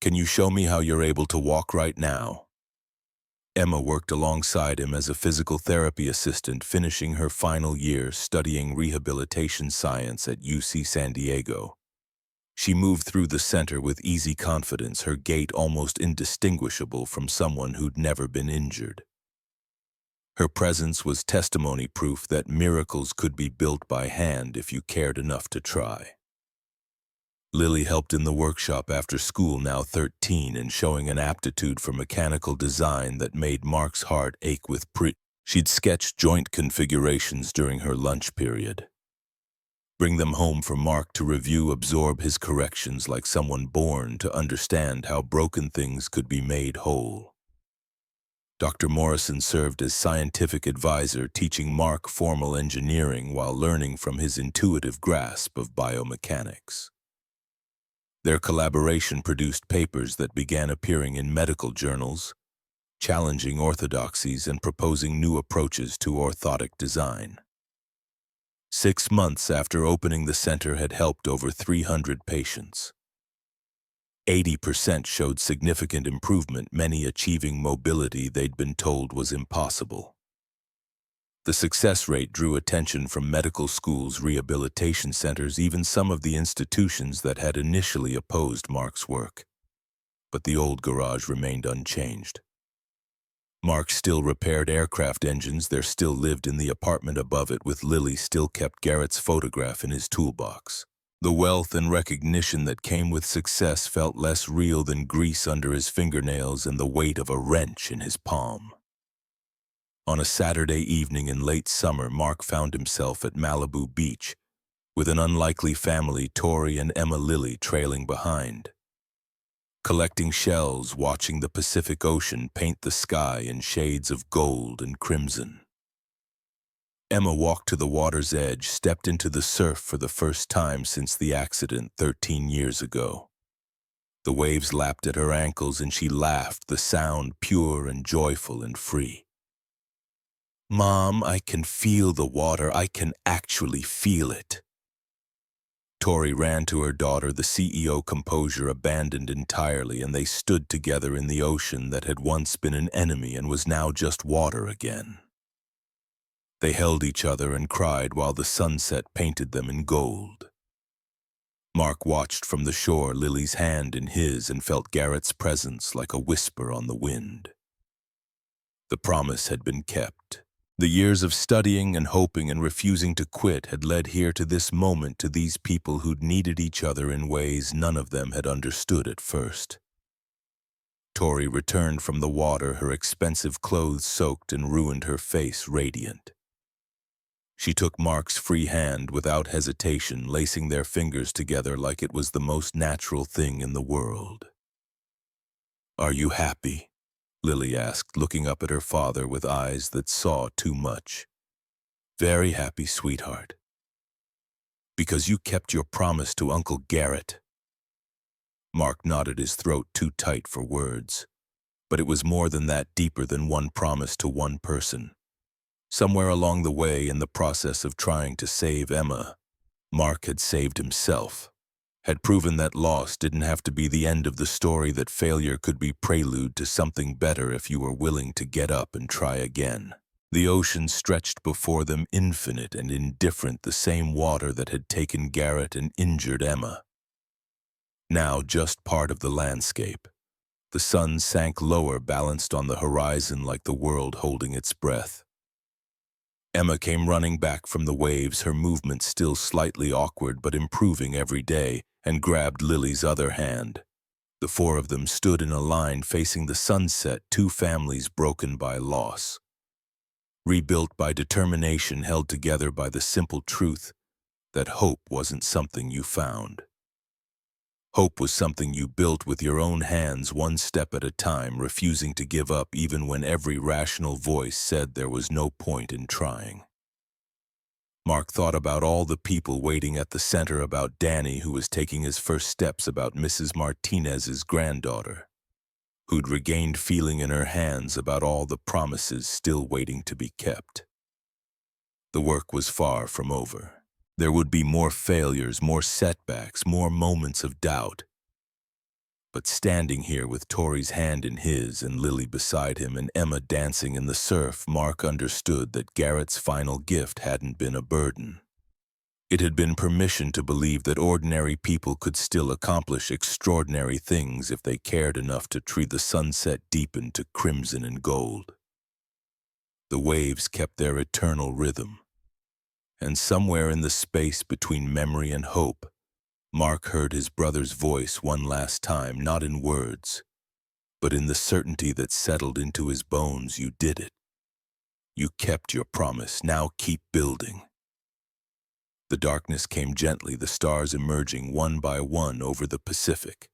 Can you show me how you're able to walk right now? Emma worked alongside him as a physical therapy assistant, finishing her final year studying rehabilitation science at UC San Diego. She moved through the center with easy confidence, her gait almost indistinguishable from someone who'd never been injured. Her presence was testimony proof that miracles could be built by hand if you cared enough to try. Lily helped in the workshop after school, now 13 and showing an aptitude for mechanical design that made Mark's heart ache with pride. She'd sketch joint configurations during her lunch period. Bring them home for Mark to review, absorb his corrections like someone born to understand how broken things could be made whole. Dr. Morrison served as scientific advisor, teaching Mark formal engineering while learning from his intuitive grasp of biomechanics. Their collaboration produced papers that began appearing in medical journals, challenging orthodoxies and proposing new approaches to orthotic design. 6 months after opening, the center had helped over 300 patients. 80% showed significant improvement, many achieving mobility they'd been told was impossible. The success rate drew attention from medical schools, rehabilitation centers, even some of the institutions that had initially opposed Mark's work. But the old garage remained unchanged. Mark still repaired aircraft engines, there still lived in the apartment above it, with Lily still kept Garrett's photograph in his toolbox. The wealth and recognition that came with success felt less real than grease under his fingernails and the weight of a wrench in his palm. On a Saturday evening in late summer, Mark found himself at Malibu Beach, with an unlikely family, Tori and Emma, Lily trailing behind. Collecting shells, watching the Pacific Ocean paint the sky in shades of gold and crimson. Emma walked to the water's edge, stepped into the surf for the first time since the accident 13 years ago. The waves lapped at her ankles and she laughed, the sound pure and joyful and free. Mom, I can feel the water. I can actually feel it. Tori ran to her daughter, the CEO composure abandoned entirely, and they stood together in the ocean that had once been an enemy and was now just water again. They held each other and cried while the sunset painted them in gold. Mark watched from the shore, Lily's hand in his, and felt Garrett's presence like a whisper on the wind. The promise had been kept. The years of studying and hoping and refusing to quit had led here to this moment, to these people who'd needed each other in ways none of them had understood at first. Tori returned from the water, her expensive clothes soaked and ruined, her face radiant. She took Mark's free hand without hesitation, lacing their fingers together like it was the most natural thing in the world. "Are you happy?" Lily asked, looking up at her father with eyes that saw too much. "Very happy, sweetheart. Because you kept your promise to Uncle Garrett." Mark nodded, his throat too tight for words. But it was more than that, deeper than one promise to one person. Somewhere along the way, in the process of trying to save Emma, Mark had saved himself. Had proven that loss didn't have to be the end of the story, that failure could be prelude to something better if you were willing to get up and try again. The ocean stretched before them, infinite and indifferent, the same water that had taken Garrett and injured Emma. Now just part of the landscape. The sun sank lower, balanced on the horizon like the world holding its breath. Emma came running back from the waves, her movement still slightly awkward but improving every day, and grabbed Lily's other hand. The four of them stood in a line facing the sunset, two families broken by loss. Rebuilt by determination, held together by the simple truth that hope wasn't something you found. Hope was something you built with your own hands, one step at a time, refusing to give up even when every rational voice said there was no point in trying. Mark thought about all the people waiting at the center, about Danny, who was taking his first steps, about Mrs. Martinez's granddaughter, who'd regained feeling in her hands, about all the promises still waiting to be kept. The work was far from over. There would be more failures, more setbacks, more moments of doubt. But standing here with Tori's hand in his and Lily beside him and Emma dancing in the surf, Mark understood that Garrett's final gift hadn't been a burden. It had been permission to believe that ordinary people could still accomplish extraordinary things if they cared enough to treat the sunset deepen to crimson and gold. The waves kept their eternal rhythm. And somewhere in the space between memory and hope, Mark heard his brother's voice one last time, not in words, but in the certainty that settled into his bones. You did it. You kept your promise. Now keep building. The darkness came gently, the stars emerging one by one over the Pacific.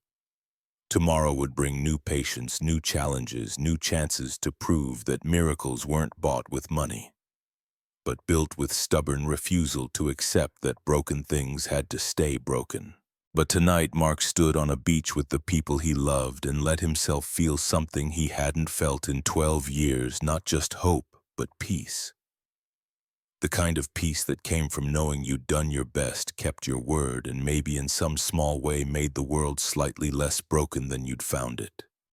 Tomorrow would bring new patience, new challenges, new chances to prove that miracles weren't bought with money, but built with stubborn refusal to accept that broken things had to stay broken. But tonight Mark stood on a beach with the people he loved and let himself feel something he hadn't felt in 12 years, not just hope, but peace. The kind of peace that came from knowing you'd done your best, kept your word, and maybe in some small way made the world slightly less broken than you'd found it.